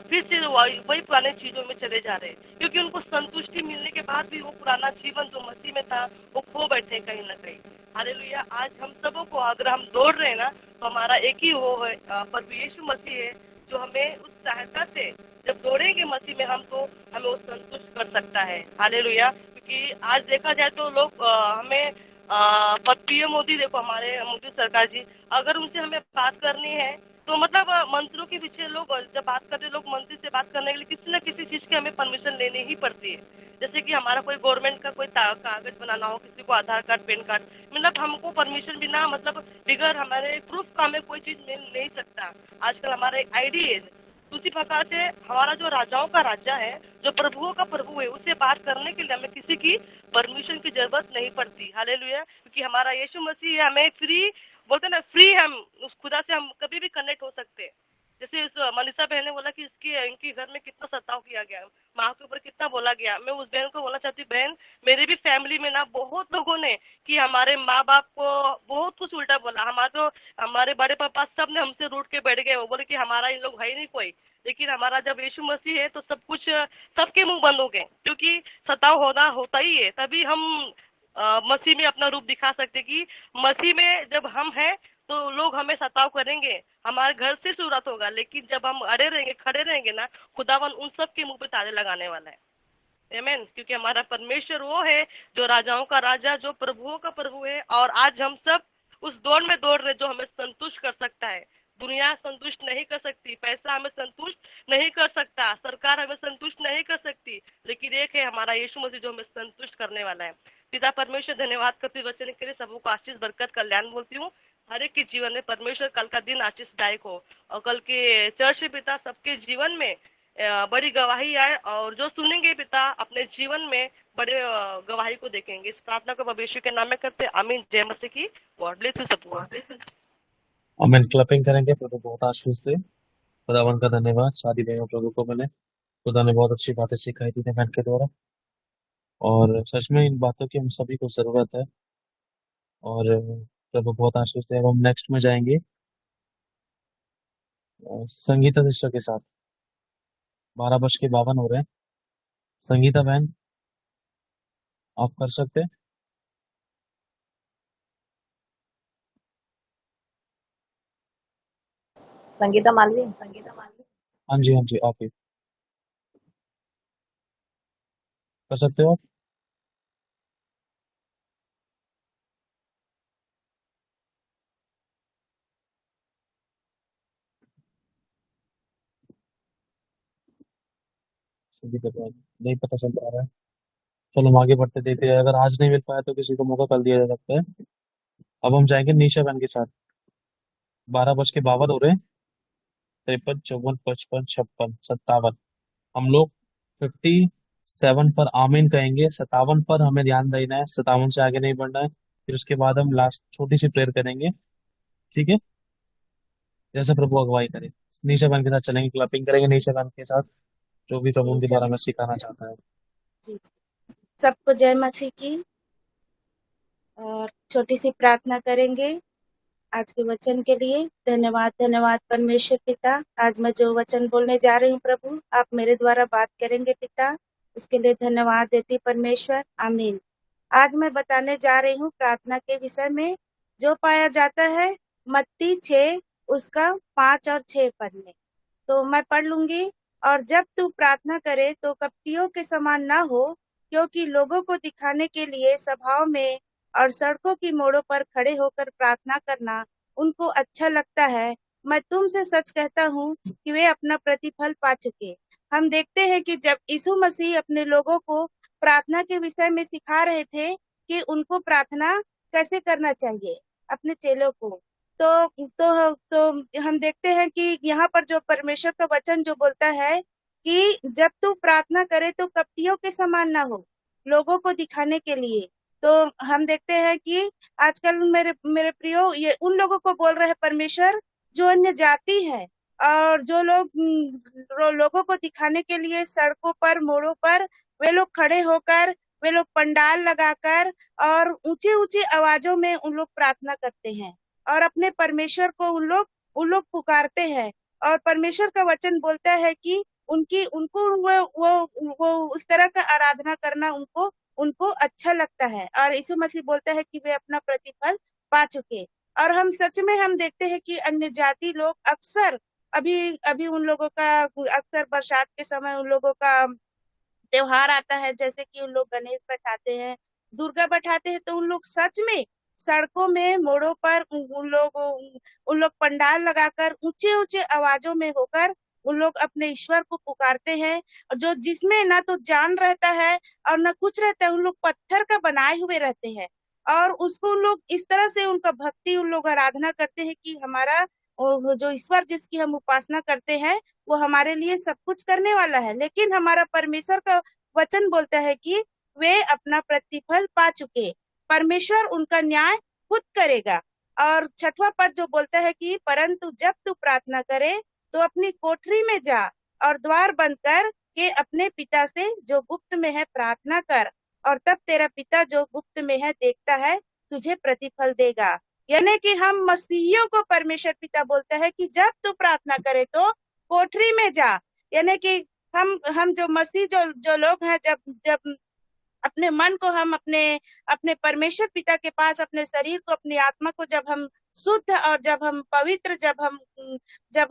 फिर से वही पुराने चीजों में चले जा रहे हैं, क्योंकि उनको संतुष्टि मिलने के बाद भी वो पुराना जीवन जो मसीह में था वो खो बैठे कहीं ना कहीं, हालेलुया। आज हम सबों को अगर हम दौड़ रहे हैं ना, तो हमारा एक ही वो है, प्रभु यीशु मसीह है, जो हमें उस सहायता से जब दौड़ेंगे मसीह में हम, तो हमें वो संतुष्ट कर सकता है, हालेलुया। क्योंकि आज देखा जाए तो लोग हमें पीएम मोदी, देखो हमारे मोदी सरकार जी, अगर उनसे हमें बात करनी है तो मतलब मंत्रियों के पीछे लोग जब बात करते, लोग मंत्री से बात करने के लिए किसी न किसी चीज की हमें परमिशन लेनी ही पड़ती है। जैसे कि हमारा कोई गवर्नमेंट का कोई कागज बनाना हो, किसी को आधार कार्ड, पैन कार्ड, मतलब हमको परमिशन बिना, मतलब बिगर हमारे प्रूफ का हमें कोई चीज मिल नहीं सकता। आजकल हमारे आईडी है। उसी प्रकार से हमारा जो राजाओं का राजा है, जो प्रभुओं का प्रभु है, उससे बात करने के लिए हमें किसी की परमिशन की जरूरत नहीं पड़ती। हालेलुया। क्योंकि हमारा यीशु मसीह है, हमें फ्री बोलते ना, फ्री हम उस खुदा से हम कभी भी कनेक्ट हो सकते हैं। जैसे उस मनीषा बहन ने बोला कि इनके घर में कितना सताव किया गया, माँ के ऊपर कितना बोला गया। मैं उस बहन को बोलना चाहती हूँ, बहन मेरे भी फैमिली में ना बहुत लोगों ने कि हमारे माँ बाप को बहुत कुछ उल्टा बोला। हमारे बड़े पापा सब ने हमसे रूठ के बैठ गए, वो बोले कि हमारा इन लोग है ही नहीं कोई। लेकिन हमारा जब यीशु मसीह है तो सब कुछ, सबके मुंह बंद हो गए, क्योंकि सताव होना होता ही है। तभी हम मसीह में अपना रूप दिखा सकते कि मसीह में जब हम हैं तो लोग हमें सताव करेंगे, हमारे घर से शुरुआत होगा, लेकिन जब हम अड़े रहेंगे, खड़े रहेंगे ना, खुदावन उन सब के मुंह पे ताले लगाने वाला है। आमीन। क्योंकि हमारा परमेश्वर वो है जो राजाओं का राजा, जो प्रभुओं का प्रभु है। और आज हम सब उस दौड़ में दौड़ रहे जो हमें संतुष्ट कर सकता है। दुनिया संतुष्ट नहीं कर सकती, पैसा हमें संतुष्ट नहीं कर सकता, सरकार हमें संतुष्ट नहीं कर सकती, लेकिन एक है हमारा यीशु मसीह जो हमें संतुष्ट करने वाला है। पिता परमेश्वर, धन्यवाद करती हूँ वचन के लिए। सबको आशीष, बरकत, कल्याण बोलती हूँ। हर एक के जीवन में परमेश्वर कल का दिन आशीषदायक हो, और कल के चर्च में पिता सबके जीवन में बड़ी गवाही आए, और जो सुनेंगे पिता अपने जीवन में बड़े गवाही को देखेंगे। इस प्रार्थना को भविष्य के नाम में करते, आमीन। जय मसीह की। गॉड ब्लेस यू सबको। आमीन। क्लैपिंग करेंगे। प्रभु बहुत आशीष दे। खुदावन का धन्यवाद। शादी बहनों प्रभु को मैंने, खुदा ने बहुत अच्छी बातें सिखाई थी बहन के द्वारा, और सच में इन बातों की हम सभी को जरूरत है। और प्रभु बहुत आशीष दे। अब हम नेक्स्ट में जाएंगे संगीता सिस्टर के साथ। 12:52 हो रहे हैं। संगीता बहन, आप कर सकते हैं? संगीता मालवीय। हाँ जी, हाँ जी, आप ही कर सकते हो आप? संगीता बहन नहीं पता चल पा रहा है। चलो हम आगे बढ़ते, देखते हैं। अगर आज नहीं मिल पाया तो किसी को मौका कल दिया जा सकता है। अब हम जाएंगे निशा बहन के साथ। 12:52 हो रहे हैं। 53, 54, 55, 56, 57। हम लोग 57 पर आमीन कहेंगे, 57 पर हमें ध्यान देना है, 57 से आगे नहीं बढ़ना है। फिर उसके बाद हम लास्ट छोटी सी प्रेयर करेंगे, ठीक है, जैसे प्रभु अगुवाई करे। निशा बहन के साथ चलेंगे, क्लैपिंग करेंगे निशा बहन के साथ, जो भी प्रभु उनके द्वारा हमें सिखाना चाहता है। जी। सबको जय मसीह की। और छोटी सी प्रार्थना करेंगे आज के वचन के लिए। धन्यवाद, धन्यवाद परमेश्वर पिता। आज मैं जो वचन बोलने जा रही हूँ प्रभु, आप मेरे द्वारा बात करेंगे पिता, उसके लिए धन्यवाद देती परमेश्वर। आमीन। आज मैं बताने जा रही हूँ प्रार्थना के विषय में, जो पाया जाता है मत्ती 6 उसका 5 और 6 पद में। तो मैं पढ़ लूंगी। और जब तू प्रार्थना करे तो कपटियों के समान ना हो, क्योंकि लोगों को दिखाने के लिए सभाओं में और सड़कों की मोड़ों पर खड़े होकर प्रार्थना करना उनको अच्छा लगता है। मैं तुमसे सच कहता हूँ कि वे अपना प्रतिफल पा चुके। हम देखते हैं कि जब यीशु मसीह अपने लोगों को प्रार्थना के विषय में सिखा रहे थे कि उनको प्रार्थना कैसे करना चाहिए, अपने चेलों को, तो हम देखते हैं कि यहाँ पर जो परमेश्वर का वचन जो बोलता है कि जब तू प्रार्थना करे तो कपटियों के समान ना हो, लोगों को दिखाने के लिए। तो हम देखते हैं कि आजकल मेरे मेरे प्रियो, ये उन लोगों को बोल रहे हैं परमेश्वर जो अन्य जाति है, और जो लोग लोगों को दिखाने के लिए सड़कों पर, मोड़ों पर वे लोग खड़े होकर, वे लोग पंडाल लगाकर और ऊंचे ऊंचे आवाजों में उन लोग प्रार्थना करते हैं, और अपने परमेश्वर को उन लोग पुकारते हैं। और परमेश्वर का वचन बोलता है कि उनकी उनको वो उस तरह का आराधना करना उनको उनको अच्छा लगता है, और यीशु मसीह बोलता है कि वे अपना प्रतिफल पा चुके। और हम सच में हम देखते हैं कि अन्य जाति लोग अक्सर, अभी अभी उन लोगों का अक्सर बरसात के समय उन लोगों का त्योहार आता है, जैसे कि उन लोग गणेश बैठाते हैं, दुर्गा बैठाते हैं, तो उन लोग सच में सड़कों में, मोड़ों पर उन लोग पंडाल लगाकर ऊंचे ऊंचे आवाजों में होकर उन लोग अपने ईश्वर को पुकारते हैं, और जो जिसमें ना तो जान रहता है और ना कुछ रहता है, उन लोग पत्थर का बनाए हुए रहते हैं। और उसको उन लोग इस तरह से उनका भक्ति उन लोग आराधना करते हैं कि हमारा वो जो ईश्वर जिसकी हम उपासना करते हैं वो हमारे लिए सब कुछ करने वाला है। लेकिन हमारा परमेश्वर का वचन बोलता है कि वे अपना प्रतिफल पा चुके, परमेश्वर उनका न्याय खुद करेगा। और छठवां पद जो बोलता है कि परंतु जब तू प्रार्थना करे तो अपनी कोठरी में जा और द्वार बंद कर के अपने पिता से जो गुप्त में है प्रार्थना कर, और तब तेरा पिता जो गुप्त में है देखता है तुझे प्रतिफल देगा। यानी कि हम मसीहियों को परमेश्वर पिता बोलता है कि जब तू प्रार्थना करे तो कोठरी में जा। यानी कि हम जो मसीह जो जो लोग हैं, जब जब अपने मन को हम अपने अपने परमेश्वर पिता के पास, अपने शरीर को, अपनी आत्मा को जब हम शुद्ध और जब हम पवित्र जब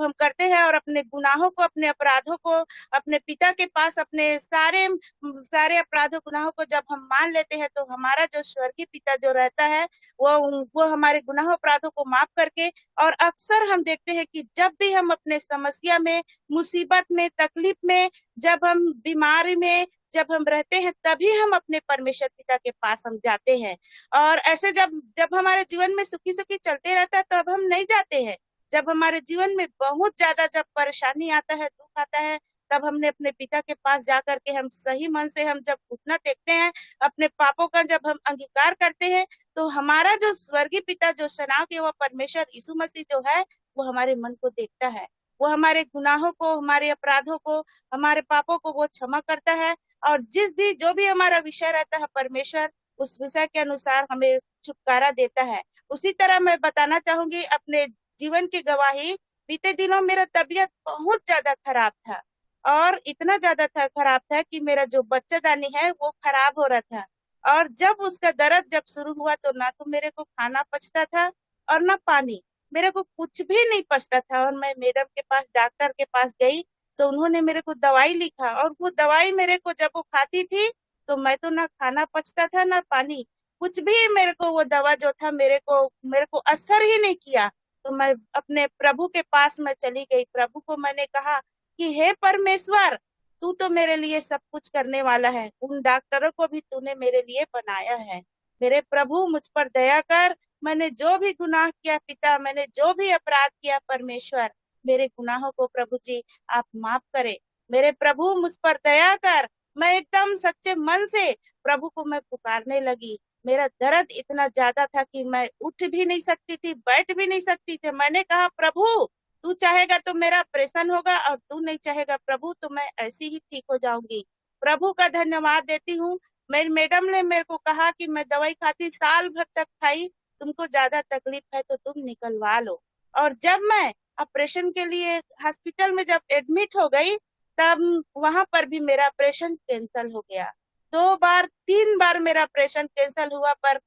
हम करते हैं, और अपने गुनाहों को, अपने अपराधों को अपने पिता के पास, अपने सारे सारे अपराधों गुनाहों को जब हम मान लेते हैं, तो हमारा जो स्वर्गीय पिता जो रहता है वो हमारे गुनाहों अपराधों को माफ करके, और अक्सर हम देखते हैं कि जब भी हम अपने समस्या में, मुसीबत में, तकलीफ में, जब हम बीमारी में जब हम रहते हैं, तभी हम अपने परमेश्वर पिता के पास हम जाते हैं। और ऐसे जब जब हमारे जीवन में सुखी सुखी चलते रहता है तब हम नहीं जाते हैं। जब हमारे जीवन में बहुत ज्यादा जब परेशानी आता है, दुख आता है, तब हमने अपने पिता के पास जा करके हम सही मन से हम जब घुटना टेकते हैं, अपने पापों का जब हम अंगीकार करते हैं, तो हमारा जो स्वर्गीय पिता जो सेनाओं के वो परमेश्वर यीशु मसीह जो है, वो हमारे मन को देखता है। वो हमारे गुनाहों को, हमारे अपराधों को, हमारे पापों को वो क्षमा करता है। और जो भी हमारा विषय रहता है, परमेश्वर उस विषय के अनुसार हमें छुटकारा देता है। उसी तरह मैं बताना चाहूंगी अपने जीवन की गवाही। बीते दिनों मेरा तबीयत बहुत ज्यादा खराब था, और इतना ज्यादा खराब था कि मेरा जो बच्चादानी है वो खराब हो रहा था। और जब उसका दर्द जब शुरू हुआ, तो ना तो मेरे को खाना पचता था और ना पानी, मेरे को कुछ भी नहीं पचता था। और मैं मैडम के पास, डॉक्टर के पास गई, तो उन्होंने मेरे को दवाई लिखा, और वो दवाई मेरे को जब वो खाती थी, तो मैं तो ना खाना पचता था ना पानी, कुछ भी मेरे को वो दवा जो था मेरे को असर ही नहीं किया। तो मैं अपने प्रभु के पास मैं चली गई। प्रभु को मैंने कहा कि हे परमेश्वर, तू तो मेरे लिए सब कुछ करने वाला है, उन डॉक्टरों को भी तूने मेरे लिए बनाया है। मेरे प्रभु, मुझ पर दया कर। मैंने जो भी गुनाह किया पिता, मैंने जो भी अपराध किया परमेश्वर, मेरे गुनाहों को प्रभु जी आप माफ करें। मेरे प्रभु, मुझ पर दया कर। मैं एकदम सच्चे मन से प्रभु को मैं पुकारने लगी। मेरा दर्द इतना ज्यादा था कि मैं उठ भी नहीं सकती थी, बैठ भी नहीं सकती थी। मैंने कहा प्रभु, तू चाहेगा तो मेरा ऑपरेशन होगा, और तू नहीं चाहेगा प्रभु तो मैं ऐसी ही ठीक हो जाऊंगी। प्रभु का धन्यवाद देती हूँ। मेरी मैडम ने मेरे को कहा कि मैं दवाई खाती, साल भर तक खाई, तुमको ज्यादा तकलीफ है तो तुम निकलवा लो। और जब मैं ऑपरेशन के लिए हॉस्पिटल में जब एडमिट हो गई, तब वहां पर भी मेरा ऑपरेशन कैंसिल हो गया। 2 बार 3 बार मेरा ऑपरेशन कैंसिल हुआ, पर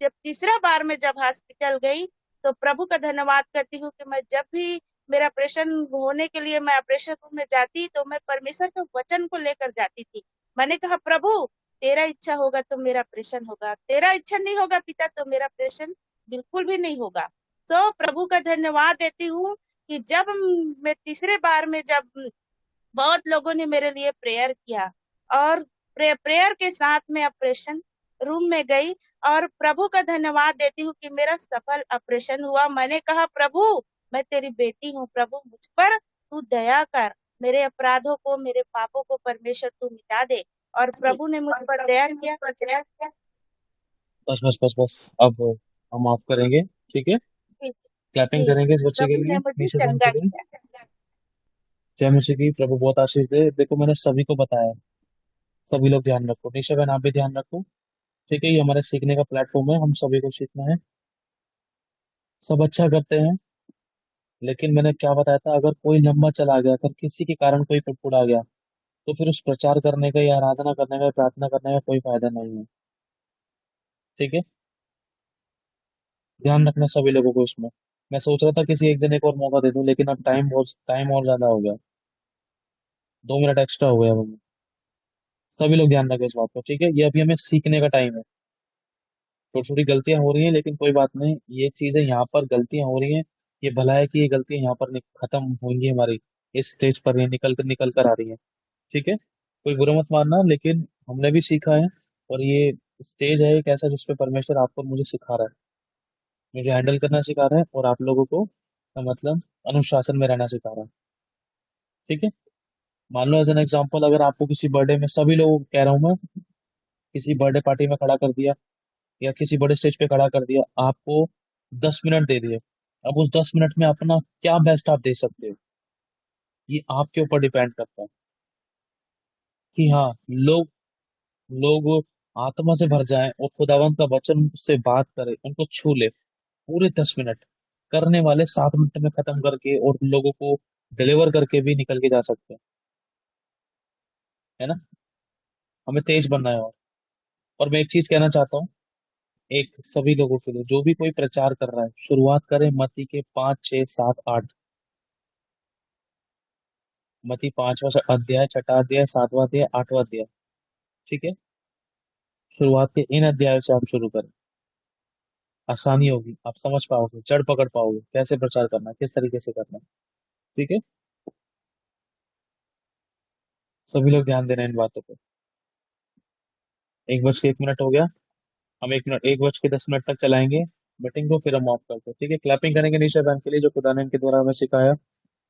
जब तीसरा बार में जब हॉस्पिटल गई, तो प्रभु का धन्यवाद करती हूँ कि मैं जब भी मेरा ऑपरेशन होने के लिए मैं ऑपरेशन रूम में जाती, तो मैं परमेश्वर के वचन को लेकर जाती थी। मैंने कहा प्रभु, तेरा इच्छा होगा तो मेरा ऑपरेशन होगा, तेरा इच्छा नहीं होगा पिता तो मेरा ऑपरेशन बिल्कुल भी नहीं होगा। तो प्रभु का धन्यवाद देती हूँ कि जब मैं तीसरे बार में जब बहुत लोगों ने मेरे लिए प्रेयर किया, और प्रेयर के साथ में ऑपरेशन रूम में गई, और प्रभु का धन्यवाद देती हूँ कि मेरा सफल ऑपरेशन हुआ। मैंने कहा प्रभु, मैं तेरी बेटी हूँ, प्रभु मुझ पर तू दया कर, मेरे अपराधों को, मेरे पापों को परमेश्वर तू मिटा दे। और प्रभु ने मुझ पर दया किया। बस बस बस बस, अब हम माफ करेंगे, ठीक है। जी जी क्लैपिंग जी, करेंगे इस बच्चे के प्रभु ने लिए, मुझे निशा बहन चंगा के लिए। किया। जय मसीह की। प्रभु बहुत आशीष दे। देखो, मैंने सभी को बताया, सभी लोग ध्यान रखो। निशा बहन, आप भी ध्यान रखो, ठीक है। ये हमारे सीखने का प्लेटफॉर्म है, हम सभी को सीखना है। सब अच्छा करते हैं, लेकिन मैंने क्या बताया था, अगर कोई लंबा चला गया, अगर किसी के कारण कोई कुड़कुड़ा गया, तो फिर उस प्रचार करने का या आराधना करने का या प्रार्थना करने का कोई फायदा नहीं है, ठीक है। ध्यान रखना सभी लोगों को इसमें। मैं सोच रहा था किसी एक दिन एक और मौका दे दूं, लेकिन अब टाइम और ज्यादा हो गया, 2 मिनट एक्स्ट्रा हो गया मुझे। सभी लोग ध्यान रखें इस बात को, ठीक है। ये अभी हमें सीखने का टाइम है। छोटी छोटी गलतियां हो रही हैं, लेकिन कोई बात नहीं, ये चीजें यहाँ पर गलतियां हो रही हैं, ये भला है कि ये गलतियां यहाँ पर खत्म होंगी हमारी। इस स्टेज पर ये निकल कर आ रही हैं। ठीक है, कोई बुरा मत मानना, लेकिन हमने भी सीखा है। और ये स्टेज है एक ऐसा जिसपे परमेश्वर आपको और मुझे सिखा रहा है, मुझे हैंडल करना सिखा रहा है, और आप लोगों को मतलब अनुशासन में रहना सिखा रहा है। ठीक है, मान लो एज एन एग्जाम्पल, अगर आपको किसी बर्थडे में, सभी लोगों को कह रहा हूँ मैं, किसी बर्थडे पार्टी में खड़ा कर दिया या किसी बड़े स्टेज पे खड़ा कर दिया, आपको 10 मिनट दे दिए। अब उस 10 मिनट में अपना क्या बेस्ट आप दे सकते हो, ये आपके ऊपर डिपेंड करता है। कि हाँ, लोग लोग आत्मा से भर जाएं और खुदावंत का वचन उनसे बात करे, उनको छू ले। पूरे 10 मिनट करने वाले 7 मिनट में खत्म करके और लोगों को डिलीवर करके भी निकल के जा सकते हैं, है ना। हमें तेज बनना है। और मैं एक चीज कहना चाहता हूँ, एक सभी लोगों के लिए, जो भी कोई प्रचार कर रहा है, शुरुआत करें मत्ती के 5, 6, 7, 8। मत्ती 5वां अध्याय, 6वां अध्याय, 7वां अध्याय, 8वां अध्याय। ठीक है, शुरुआत के इन अध्यायों से आप शुरू करें, आसानी होगी, आप समझ पाओगे, जड़ पकड़ पाओगे, कैसे प्रचार करना है, किस तरीके से करना है। ठीक है, सभी लोग ध्यान देना इन बातों पे। 1 बज के 1 मिनट हो गया, हम 1 मिनट, 1 बज के 10 मिनट तक चलाएंगे मीटिंग को, फिर हम ऑफ करते हैं। ठीक है, क्लैपिंग करेंगे निशा बहन के लिए, जो खुदा ने इनके द्वारा हमें सिखाया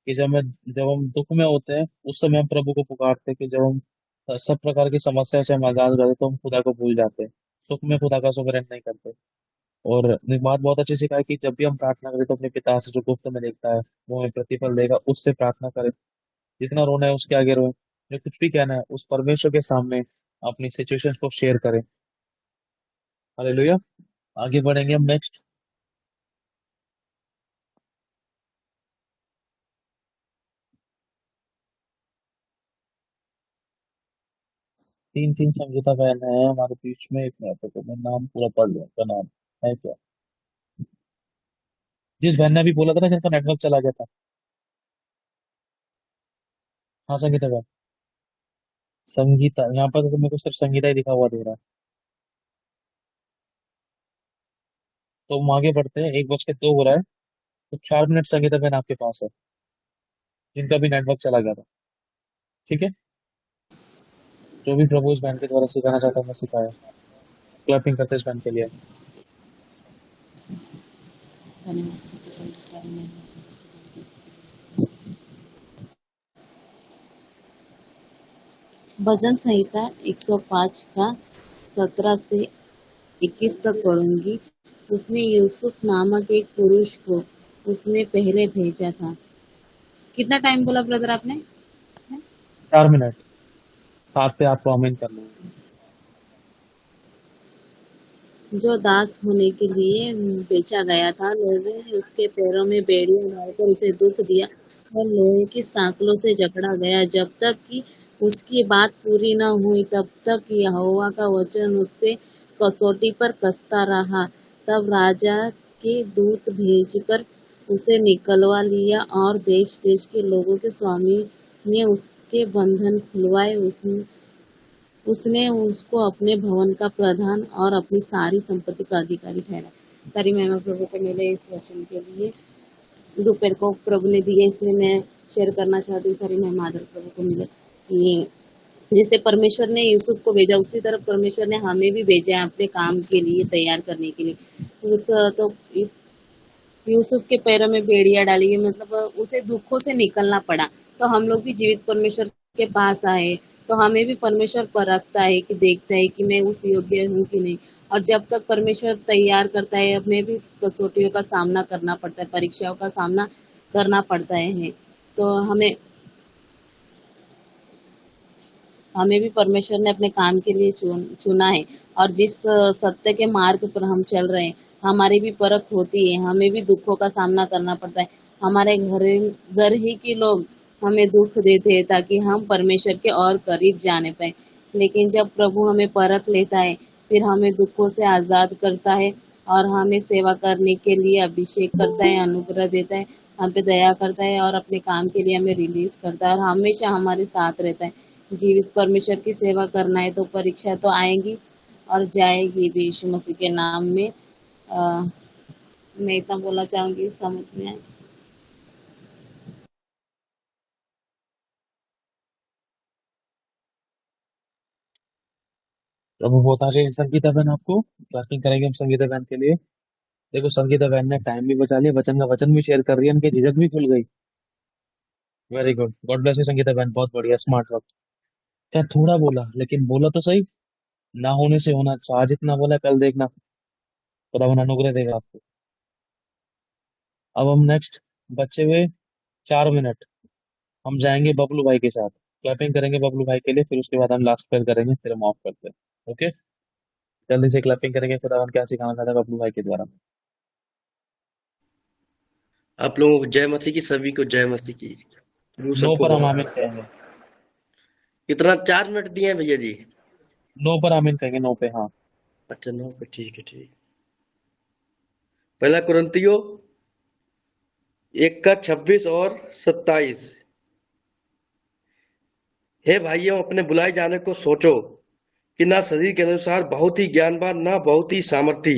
कि जब हम दुख में होते हैं, उस समय हम प्रभु को पुकारते हैं। कि जब हम सब प्रकार की समस्या से हम आजाद हो जाते हैं, तो हम खुदा को भूल जाते हैं, सुख में खुदा का सुमिरन नहीं करते। और एक बात बहुत अच्छी सिखाई कि जब भी हम प्रार्थना करें, तो अपने पिता से जो गुप्त में देखता है, वो हमें प्रतिफल देगा, उससे प्रार्थना करें। जितना रोना है उसके आगे रोए, जो कुछ भी कहना है उस परमेश्वर के सामने अपनी सिचुएशंस को शेयर करें। हालेलुया। आगे बढ़ेंगे हम नेक्स्ट। 3 3 संगीता बहन है हमारे बीच में। एक मिनट तो मैं नाम पूरा पढ़ लूँ, उनका नाम है क्या, जिस बहन ने अभी बोला था ना जिनका नेटवर्क चला गया था। हाँ, संगीता बहन। संगीता, यहाँ पर तो मेरे को सिर्फ संगीता ही लिखा हुआ दे रहा है। तो हम आगे बढ़ते हैं, 1 बज के 2 हो रहा है, तो 4 मिनट संगीता बहन आपके पास है, जिनका भी नेटवर्क चला गया था। ठीक है, जो भी प्रभु इस बहन के द्वारा सिखाना चाहता है, मैं सिखाया। क्लैपिंग करते हैं इस बहन के लिए। भजन संहिता 105 का 17 से 21 तक पढ़ूंगी। उसने यूसुफ नामक एक पुरुष को उसने पहले भेजा था। कितना टाइम बोला ब्रदर आपने? 4 मिनट, 7 पे आपको आमीन करना है। जो दास होने के लिए बेचा गया था, लोगों ने उसके पैरों में बेड़ियां डालकर उसे दुख दिया और लोहे की सांकलों से जकड़ा गया। जब तक कि उसकी बात पूरी न हुई, तब तक यहोवा का वचन उससे कसौटी पर कसता रहा। तब राजा के दूत भेजकर उसे निकलवा लिया और देश देश के लोगों के स्वामी ने उसके बंधन खुलवाए। उसने उसको अपने भवन का प्रधान और अपनी सारी संपत्ति का अधिकारी ठहराया। सारी महिमा प्रभु को मिले इस वचन के लिए। दोपहर को प्रभु ने दिए, इसलिए मैं शेयर करना चाहती हूँ। सारी महिमा आदर प्रभु को मिले। ये जैसे परमेश्वर ने यूसुफ को भेजा, उसी तरह परमेश्वर ने हमें भी भेजा है अपने काम के लिए, तैयार करने के लिए। तो यूसुफ के पैरों में बेड़ियां डाली, मतलब उसे दुखों से निकलना पड़ा। तो हम लोग भी जीवित परमेश्वर के पास आए, तो हमें भी परमेश्वर परखता है, कि देखता है कि मैं उस योग्य हूँ कि नहीं। और जब तक परमेश्वर तैयार करता है, हमें भी कसौटियों का सामना करना पड़ता है, परीक्षाओं का सामना करना पड़ता है। तो हमें भी परमेश्वर ने अपने काम के लिए चुना है। और जिस सत्य के मार्ग पर हम चल रहे हैं, हमारी भी परख होती है, हमें भी दुखों का सामना करना पड़ता है। हमारे घर ही के लोग हमें दुख देते हैं, ताकि हम परमेश्वर के और करीब जाने पाए। लेकिन जब प्रभु हमें परख लेता है, फिर हमें दुखों से आजाद करता है और हमें सेवा करने के लिए अभिषेक करता है, अनुग्रह देता है, हम पे दया करता है और अपने काम के लिए हमें रिलीज करता है और हमेशा हमारे साथ रहता है। जीवित परमेश्वर की सेवा करना है, तो परीक्षा तो आएंगी और जाएगी भी, यीशु मसीह के नाम में। मैं इतना बोलना चाहूंगी, समझ में आए। प्रभु बहुत आशीष है संगीता बहन आपको। क्लापिंग करेंगे हम संगीता बहन के लिए। देखो संगीता बहन ने टाइम भी बचा लिया, वचन का वचन भी शेयर कर रही है, उनकी झिझक भी खुल गई। Very good, God bless you Sangeeta बहन, बहुत बढ़िया, स्मार्ट वर्क। क्या थोड़ा बोला लेकिन बोला तो सही। ना होने से होना अच्छा, आज इतना बोला, कल देखना खुदावन अनुग्रह देगा आपको। अब हम नेक्स्ट बचे हुए 4 मिनट हम जाएंगे बबलू भाई के साथ। क्लैपिंग करेंगे बबलू भाई के लिए, फिर उसके बाद हम लास्ट प्रेयर करेंगे, फिर हम ऑफ करते हैं। ओके, जल्दी से क्लैपिंग करेंगे। खुदावन क्या सिखाना चाहता है बबलू भाई के द्वारा। आप लोगों को जय मसीह की, सभी को जय मसीह की। प्रभु नो सबको पर हम बहुत आमीन कहेंगे। कितना 4 मिनट दिए हैं भैया जी? नो पर आमीन कहेंगे, नो पे हाँ। अच्छा 9 पे, ठीक है ठीक। पहला कुरिन्थियों 1 का 26 और 27। हे भाइयों, अपने बुलाए जाने को सोचो कि ना शरीर के अनुसार बहुत ही ज्ञानवान, ना बहुत ही सामर्थी।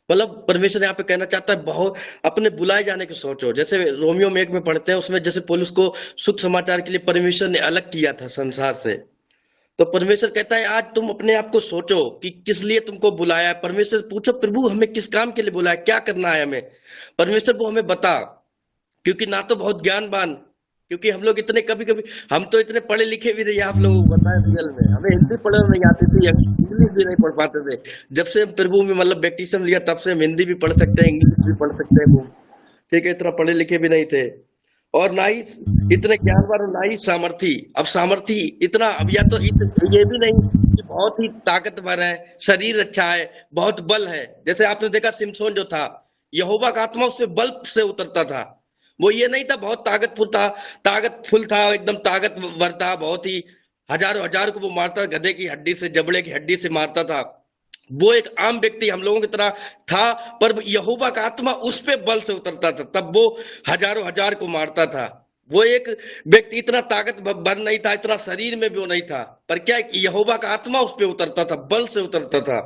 मतलब परमेश्वर यहाँ पे कहना चाहता है बहुत अपने बुलाए जाने को सोचो। जैसे रोमियो में 1 में पढ़ते हैं, उसमें जैसे पौलुस को सुख समाचार के लिए परमेश्वर ने अलग किया था संसार से, तो परमेश्वर कहता है आज तुम अपने आप को सोचो कि किस लिए तुमको बुलाया है। परमेश्वर पूछो प्रभु हमें किस काम के लिए बुलाया, क्या करना है हमें। परमेश्वर वो हमें बता, क्योंकि ना तो बहुत ज्ञानवान, क्योंकि हम लोग इतने कभी कभी हम तो इतने पढ़े लिखे भी नहीं, आप लोगों को बताया रियल में हमें हिंदी पढ़ने नहीं आती थी, इंग्लिश भी नहीं पढ़ पाते थे। जब से हम प्रभु में मतलब बैप्टिज्म लिया तब से हम हिंदी भी पढ़ सकते हैं, इंग्लिश भी पढ़ सकते हैं। ठीक है, इतना पढ़े लिखे भी नहीं थे और ना ही इतने ज्ञानवान और ना ही सामर्थी। अब सामर्थी इतना, अब या तो ये भी नहीं कि बहुत ही ताकतवर है, शरीर अच्छा है, बहुत बल है। जैसे आपने देखा सिमसोन जो था, यहोवा का आत्मा उससे बल से उतरता था। वो ये नहीं था बहुत ताकतफुल था, एकदम ताकतवर था, बहुत ही हजारों हजार को वो मारता, गधे की हड्डी से, जबड़े की हड्डी से मारता था। वो एक आम व्यक्ति हम लोगों की तरह था, पर यहोवा का आत्मा उस पे बल से उतरता था, तब वो हजारों हजार को मारता था। वो एक व्यक्ति इतना ताकतवर नहीं था, इतना शरीर में भी वो नहीं था, पर क्या यहोवा का आत्मा उस पे उतरता था, बल से उतरता था,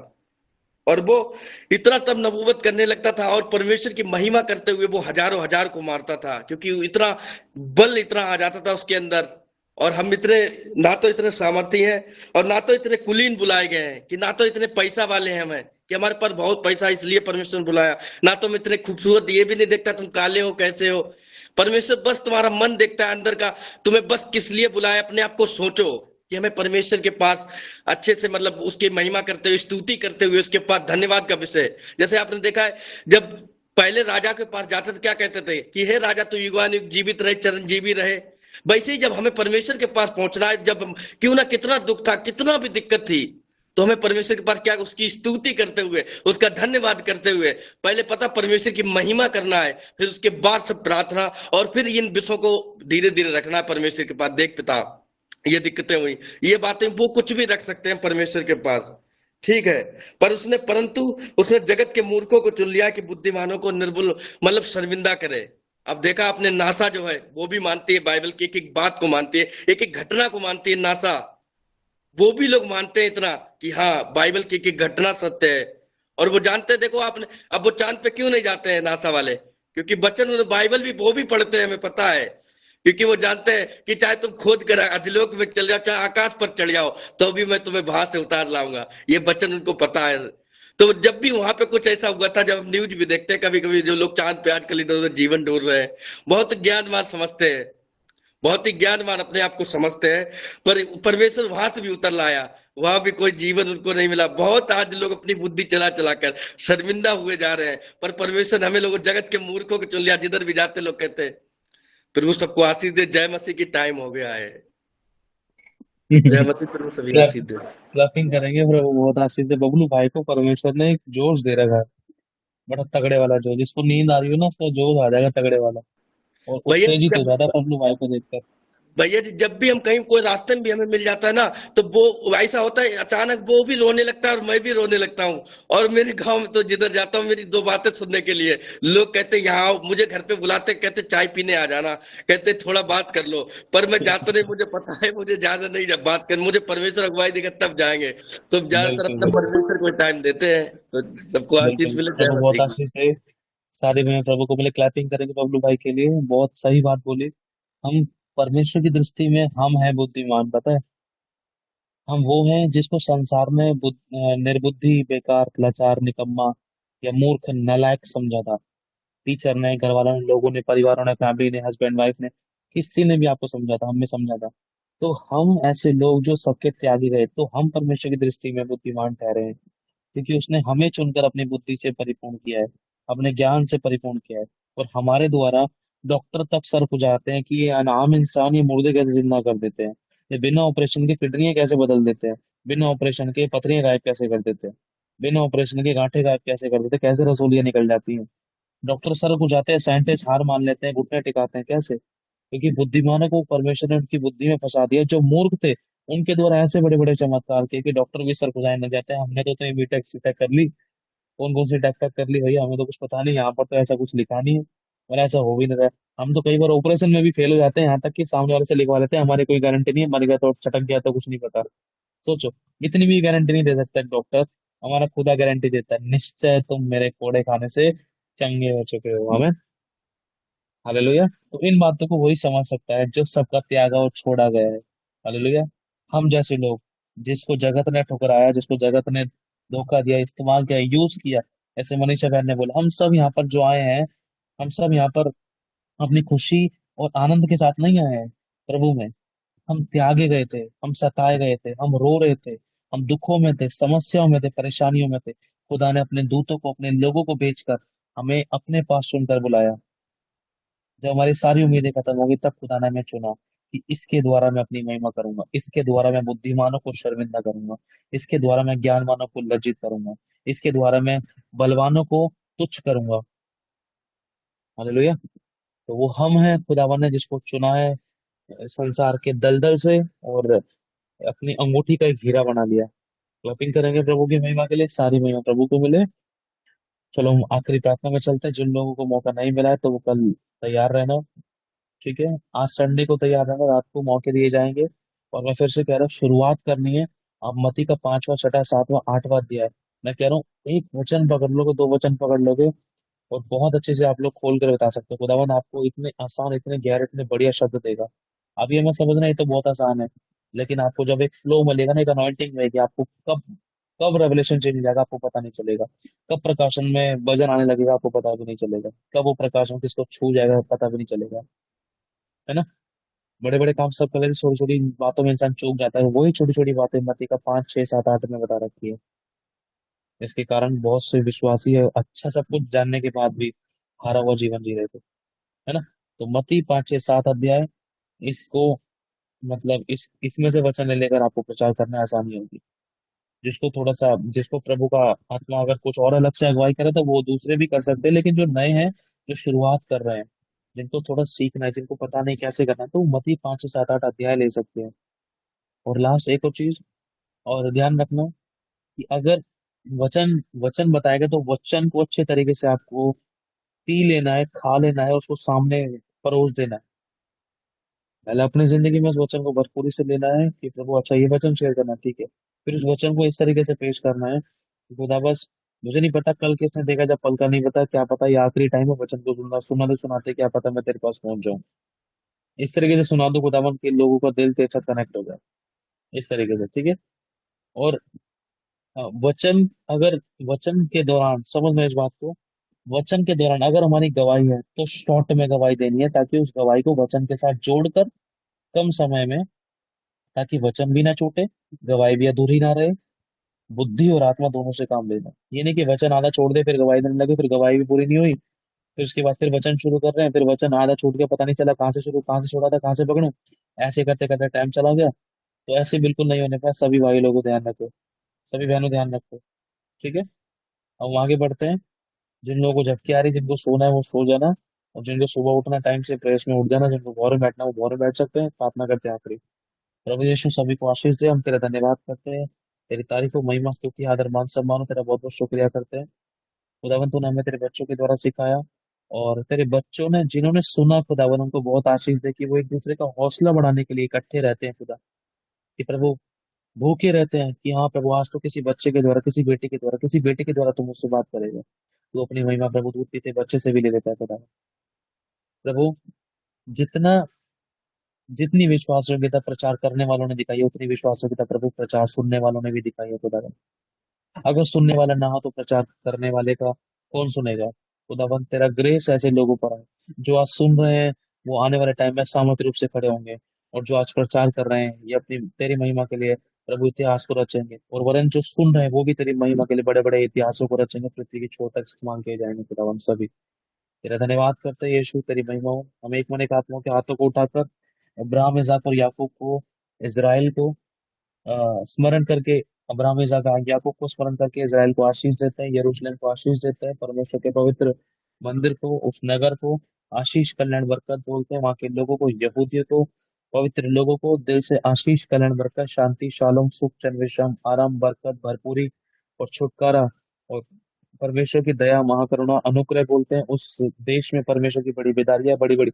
और वो इतना तब नबूवत करने लगता था और परमेश्वर की महिमा करते हुए वो हजारों हजार को मारता था, क्योंकि इतना बल इतना आ जाता था उसके अंदर। और हम इतने ना तो इतने सामर्थी हैं और ना तो इतने कुलीन बुलाए गए हैं, कि ना तो इतने पैसा वाले हैं हमें कि हमारे पास बहुत पैसा इसलिए परमेश्वर ने बुलाया, ना तो हम इतने खूबसूरत, ये भी नहीं देखता तुम काले हो कैसे हो। परमेश्वर बस तुम्हारा मन देखता है अंदर का, तुम्हें बस किस लिए बुलाया। अपने आप को सोचो कि हमें परमेश्वर के पास अच्छे से मतलब उसकी महिमा करते हुए, स्तुति करते हुए उसके पास धन्यवाद का विषय। जैसे आपने देखा है जब पहले राजा के पास जाते थे क्या कहते थे कि हे राजा तू युगानुयुग जीवित रहे, चिरंजीवी रहे। वैसे ही जब हमें परमेश्वर के पास पहुंचना है, जब क्यों ना कितना दुख था, कितना भी दिक्कत थी, तो हमें परमेश्वर के पास क्या उसकी स्तुति करते हुए, उसका धन्यवाद करते हुए पहले पता परमेश्वर की महिमा करना है, फिर उसके बाद सब प्रार्थना, और फिर इन विषयों को धीरे धीरे रखना है परमेश्वर के पास। देख पिता ये दिक्कतें हुई, ये बातें, वो कुछ भी रख सकते हैं परमेश्वर के पास, ठीक है। पर परंतु उसने जगत के मूर्खों को चुन लिया कि बुद्धिमानों को निर्बल मतलब शर्मिंदा करे। अब देखा आपने नासा जो है वो भी मानती है बाइबल की एक एक बात को मानती है, एक एक घटना को मानती है नासा। वो भी लोग मानते हैं इतना कि हाँ बाइबल की एक एक घटना सत्य है। और वो जानते हैं, देखो आपने, अब वो चांद पे क्यों नहीं जाते हैं नासा वाले, क्योंकि बच्चन बाइबल भी वो भी पढ़ते हैं, हमें पता है। क्योंकि वो जानते हैं कि चाहे तुम खोद कर अधिलोक में चल जाओ, चाहे आकाश पर चढ़ जाओ, तो भी मैं तुम्हें वहां से उतार लाऊंगा। ये वचन उनको पता है। तो जब भी वहां पे कुछ ऐसा हुआ था, जब हम न्यूज भी देखते हैं कभी कभी, जो लोग चांद पे आजकल इधर उधर जीवन ढूंढ रहे हैं, बहुत ज्ञानवान समझते हैं, बहुत ही ज्ञानवान अपने आप को समझते हैं, पर परमेश्वर वहां से भी उतर लाया, वहां भी कोई जीवन उनको नहीं मिला। बहुत आज लोग अपनी बुद्धि चला चला कर शर्मिंदा हुए जा रहे हैं, पर परमेश्वर हमें लोग जगत के मूर्खों को चुन लिया। जिधर भी जाते लोग कहते हैं प्रभु सबको आशीष दे, जय मसीह की टाइम हो गया है। जय मसीह, प्रभु सभी को आशीष दे। क्लैपिंग करेंगे फिर वो बहुत आशीष दे। बबलू भाई को परमेश्वर ने एक जोश दे रखा है, बड़ा तगड़े वाला जोश, जिसको नींद आ रही हो ना उसका जोश आ जाएगा तगड़े वाला, और भैया उत्तेजित हो जब जाता है बबलू भाई को देखकर। भैया जी जब भी हम कहीं कोई रास्ते में भी हमें मिल जाता है ना, तो वो ऐसा होता है अचानक वो भी रोने लगता है और मैं भी रोने लगता हूँ। और मेरे गांव में तो जिधर जाता हूँ मेरी दो बातें सुनने के लिए लोग कहते हैं यहाँ आओ, मुझे घर पे बुलाते, कहते चाय पीने आ जाना, कहते थोड़ा बात कर लो। पर मैं जाता नहीं, मुझे पता है मुझे ज्यादा नहीं जब बात कर, मुझे परमेश्वर अगुवाई देगा तब जाएंगे। तो ज्यादातर बिल्कुल अपना बिल्कुल परमेश्वर को टाइम देते हैं। तो सबको आशीष बिल्कुल, मिले, जय प्रभु बहुत मसीह की। आशीष दे। सारे में प्रभु को बोले क्लैपिंग करेंगे बबलू भाई के लिए, बहुत सही बात बोली। हम परमेश्वर की दृष्टि में हम हैं बुद्धिमान, पता है। हम वो हैं जिसको संसार ने निर्बुद्धि, बेकार, लाचार, निकम्मा या मूर्ख, नालायक समझा था। टीचर ने, घर वालों ने, लोगों ने, परिवारों ने, फैमिली ने, हस्बैंड वाइफ ने, किसी ने भी आपको समझा था, हमने समझा था। तो हम ऐसे लोग जो सबके त्यागी गए, तो हम परमेश्वर की दृष्टि में बुद्धिमान ठहरे हैं, क्योंकि उसने हमें चुनकर अपनी बुद्धि से परिपूर्ण किया है, अपने ज्ञान से परिपूर्ण किया है। और हमारे द्वारा डॉक्टर तक सर खुजाते हैं कि ये अनाम इंसान ये मुर्दे कैसे जिंदा कर देते हैं, ये बिना ऑपरेशन के किडनियां कैसे बदल देते हैं, बिना ऑपरेशन के पथरियां गायब कैसे कर देते हैं, बिना ऑपरेशन के गांठें गायब कैसे कर देते हैं, कैसे रसोलियां निकल जाती हैं। डॉक्टर सर खुजाते हैं, साइंटिस्ट हार मान लेते हैं, घुटने टिकाते हैं, कैसे? क्योंकि बुद्धिमानों को परमेश्वर ने उनकी बुद्धि में फंसा दिया। जो मूर्ख थे उनके द्वारा ऐसे बड़े बड़े चमत्कार किए कि डॉक्टर भी सर खुजाने लग जाते हैं। हमने तो बीटेक सीटेक कर ली, कौन कौन सी टेक तक कर ली भैया, हमें तो कुछ पता नहीं, यहाँ पर तो ऐसा कुछ लिखा नहीं है और ऐसा हो भी नहीं रहा है। हम तो कई बार ऑपरेशन में भी फेल हो जाते हैं, यहाँ तक कि सामने वाले से लिखवा लेते हैं, हमारी कोई गारंटी नहीं है, मर गया तो चटक गया तो कुछ नहीं पता। सोचो, इतनी भी गारंटी नहीं दे सकता डॉक्टर, हमारा खुदा गारंटी देता है, निश्चय तुम मेरे कोड़े खाने से चंगे हो चुके हो। हमें हालेलुया। तो इन बातों को वही समझ सकता है जो सबका त्यागा और छोड़ा गया है। हालेलुया। हम जैसे लोग, जिसको जगत ने ठुकराया, जिसको जगत ने धोखा दिया, इस्तेमाल किया, यूज किया, ऐसे मनीषा बहन ने बोला, हम सब यहाँ पर जो आए हैं, हम सब यहाँ पर अपनी खुशी और आनंद के साथ नहीं आए हैं प्रभु में। हम त्यागे गए थे, हम सताए गए थे, हम रो रहे थे, हम दुखों में थे, समस्याओं में थे, परेशानियों में थे। खुदा ने अपने दूतों को, अपने लोगों को भेजकर हमें अपने पास चुनकर बुलाया। जब हमारी सारी उम्मीदें खत्म होगी, तब खुदा ने हमें चुना कि इसके द्वारा मैं अपनी महिमा करूंगा, इसके द्वारा मैं बुद्धिमानों को शर्मिंदा करूंगा, इसके द्वारा मैं ज्ञानवानों को लज्जित करूंगा, इसके द्वारा मैं बलवानों को तुच्छ करूंगा। हालेलुया। तो वो हम हैं, खुदावन ने जिसको चुना है संसार के दलदल से, और अपनी अंगूठी का एक हीरा बना लिया। क्लैपिंग करेंगे प्रभु की महिमा के लिए, सारी महिमा प्रभु को मिले। चलो हम आखिरी प्रार्थना में चलते हैं। जिन लोगों को मौका नहीं मिला है तो वो कल तैयार रहना, ठीक है? आज संडे को तैयार रहना, रात को मौके दिए जाएंगे। और मैं फिर से कह रहा हूँ, शुरुआत करनी है। आप मती का 5वां, 6वां, 7वां, 8वां दिया है, मैं कह रहा हूँ एक वचन पकड़ लोगे, 2 वचन पकड़ लोगे, और बहुत अच्छे से आप लोग खोल कर बता सकते हो। खुदावन आपको इतने आसान, इतने गहरे, इतने बढ़िया शब्द देगा। अभी हमें समझना ये तो बहुत आसान है, लेकिन आपको जब एक फ्लो मिलेगा ना, एक अनॉइंटिंग रहेगी, आपको कब कब रेवलेशन चेंज जाएगा आपको पता नहीं चलेगा। कब प्रकाशन में वजन आने लगेगा आपको पता भी नहीं चलेगा। कब वो प्रकाशन किसको छू जाएगा पता भी नहीं चलेगा। है ना? बड़े बड़े काम सब कर लेते, छोटी छोटी बातों में इंसान चूक जाता है। वही छोटी छोटी बातें मत्ती का 5, 6, 7, 8 में बता रखी है। इसके कारण बहुत से विश्वासी है अच्छा सब कुछ जानने के बाद भी हारा हुआ जीवन जी रहे थे। है ना? तो मत्ती 5, 6, 7 अध्याय, इसको मतलब इसमें से वचन ले लेकर आपको प्रचार करना आसानी होगी। जिसको थोड़ा सा, जिसको प्रभु का आत्मा अगर कुछ और अलग से अगुवाई करे तो वो दूसरे भी कर सकते हैं, लेकिन जो नए हैं, जो शुरुआत कर रहे हैं, जिनको थोड़ा सीखना है, जिनको पता नहीं कैसे करना है, तो वो मत्ती 5 से 7, 8 अध्याय ले सकते हैं। और लास्ट एक और चीज और ध्यान रखना कि अगर वचन वचन बताएगा तो वचन को अच्छे तरीके से आपको पी लेना है, खा लेना है, उसको सामने परोस देना है। पहले अपनी जिंदगी में उस वचन को भरपूरी से लेना है कि प्रभु अच्छा ये वचन शेयर करना है, ठीक है। फिर उस वचन को इस तरीके से पेश करना है कि खुदा बस मुझे नहीं पता कल किसने देखा, जब पल का नहीं पता, क्या पता ये आखिरी टाइम है, वचन को सुनना सुनाते सुनाते क्या पता मैं तेरे पास पहुंच जाऊं। इस तरीके से सुना दो खुदावन के लोगों का दिल तेरे साथ कनेक्ट हो जाए, इस तरीके से, ठीक है। और वचन, अगर वचन के दौरान समझ में इस बात को, वचन के दौरान अगर हमारी गवाही है तो शॉर्ट में गवाही देनी है, ताकि उस गवाही को वचन के साथ जोड़कर कम समय में, ताकि वचन भी ना छूटे, गवाही भी अधूरी ना रहे, बुद्धि और आत्मा दोनों से काम लेना। ये नहीं कि वचन आधा छोड़ दे फिर गवाही देने लगे, फिर गवाही भी पूरी नहीं हुई, फिर उसके बाद फिर वचन शुरू कर रहे हैं, फिर वचन आधा छूट गया, पता नहीं चला कहाँ से शुरू, कहाँ से छोड़ा था, कहाँ से पकड़ूं, ऐसे करते करते टाइम चला गया। तो ऐसे बिल्कुल नहीं होने पाए। सभी भाई लोगों को ध्यान रखो, सभी बहनों ध्यान रखो, ठीक है। अब आगे बढ़ते हैं। जिन लोगों को झपकी आ रही, जिनको सोना है वो सो जाना, और जिनको सुबह उठना टाइम से प्रेस में उठ जाना, जिनको भोर में बैठना वो भोर में बैठ सकते हैं। प्रार्थना करते हैं आखिरी। प्रभु यीशु सभी को आशीष दे। हम तेरा धन्यवाद करते हैं, तेरी तारीफ हो, महिमा स्तुति आदर मान सम्मान हो, तेरा बहुत बहुत शुक्रिया करते हैं। खुदावन तूने हमें तेरे बच्चों के द्वारा सिखाया, और तेरे बच्चों ने जिन्होंने सुना खुदावन उनको बहुत आशीष दे कि वो एक दूसरे का हौसला बढ़ाने के लिए इकट्ठे रहते हैं खुदा, कि प्रभु भूखे रहते हैं कि हाँ प्रभु आज तो किसी बच्चे के द्वारा, किसी बेटे के द्वारा, किसी बेटे के द्वारा तुम मुझसे बात करेगा। तू अपनी महिमा प्रभु दूध पीते बच्चे से भी ले लेता है खुदा। प्रभु जितना जितनी विश्वास योग्यता प्रचार करने वालों ने दिखाई है उतनी विश्वास योग्यता प्रभु प्रचार सुनने वालों ने भी दिखाई है खुदावन। अगर सुनने वाला ना हो तो प्रचार करने वाले का कौन सुनेगा। खुदावन तेरा ग्रेस ऐसे लोगों पर है जो आज सुन रहे हैं, वो आने वाले टाइम में सामूहिक रूप से खड़े होंगे, और जो आज प्रचार कर रहे हैं ये अपनी तेरी महिमा के लिए प्रभु इतिहास को रचेंगे, और वरन जो सुन रहे हैं वो भी तेरी महिमा के लिए बड़े बड़े इतिहासों को रचेंगे, पृथ्वी की छोर तक इस्तेमाल किए जाएंगे। खुदावन सभी तेरा धन्यवाद करते हैं यीशु, तेरी महिमा हो। हम एक मन एक आत्मा के हाथों को उठाकर अब्राहम, इसहाक और याकूब को, इजराइल को स्मरण करके, अब्राहम, इसहाक, याकूब को स्मरण करके इजराइल को आशीष देते हैं, यरूशलेम को आशीष देते हैं, परमेश्वर के पवित्र मंदिर को, उस नगर को आशीष, कल्याण, बरकत बोलते हैं। वहां के लोगों को, यहूदियों को, पवित्र लोगों को दिल से आशीष, कल्याण, बरकत, शांति, शालोम, सुख, चैन, विश्राम, आराम, बरकत, भरपूरी और छुटकारा और परमेश्वर की दया, महाकरुणा, अनुग्रह बोलते हैं। उस देश में परमेश्वर की बड़ी बेदारियां, बड़ी बड़ी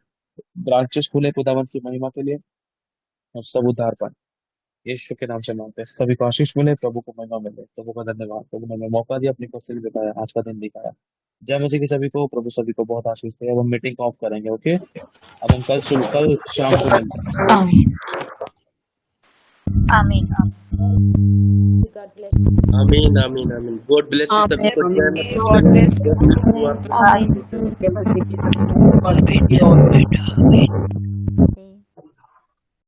ब्रांचेस खुले खुदावन की महिमा के लिए, और सब उद्धार पाए। यीशु के नाम से मांगते हैं, सभी को आशीष मिले, प्रभु को महिमा मिले। प्रभु का धन्यवाद, प्रभु ने हमें मौका दिया, अपनी उपस्थिति दिखाया, आज का दिन दिखाया। जय मसीह की सभी को, प्रभु सभी को बहुत आशीष दे। अब हम मीटिंग को ऑफ करेंगे। ओके, अब हम कल शाम को मिलते हैं। आमीन आमीन गॉड ब्लेस। आमीन आमीन आमीन। गॉड ब्लेस यू सभी को। जय मसीह। आमीन। जय मसीह की।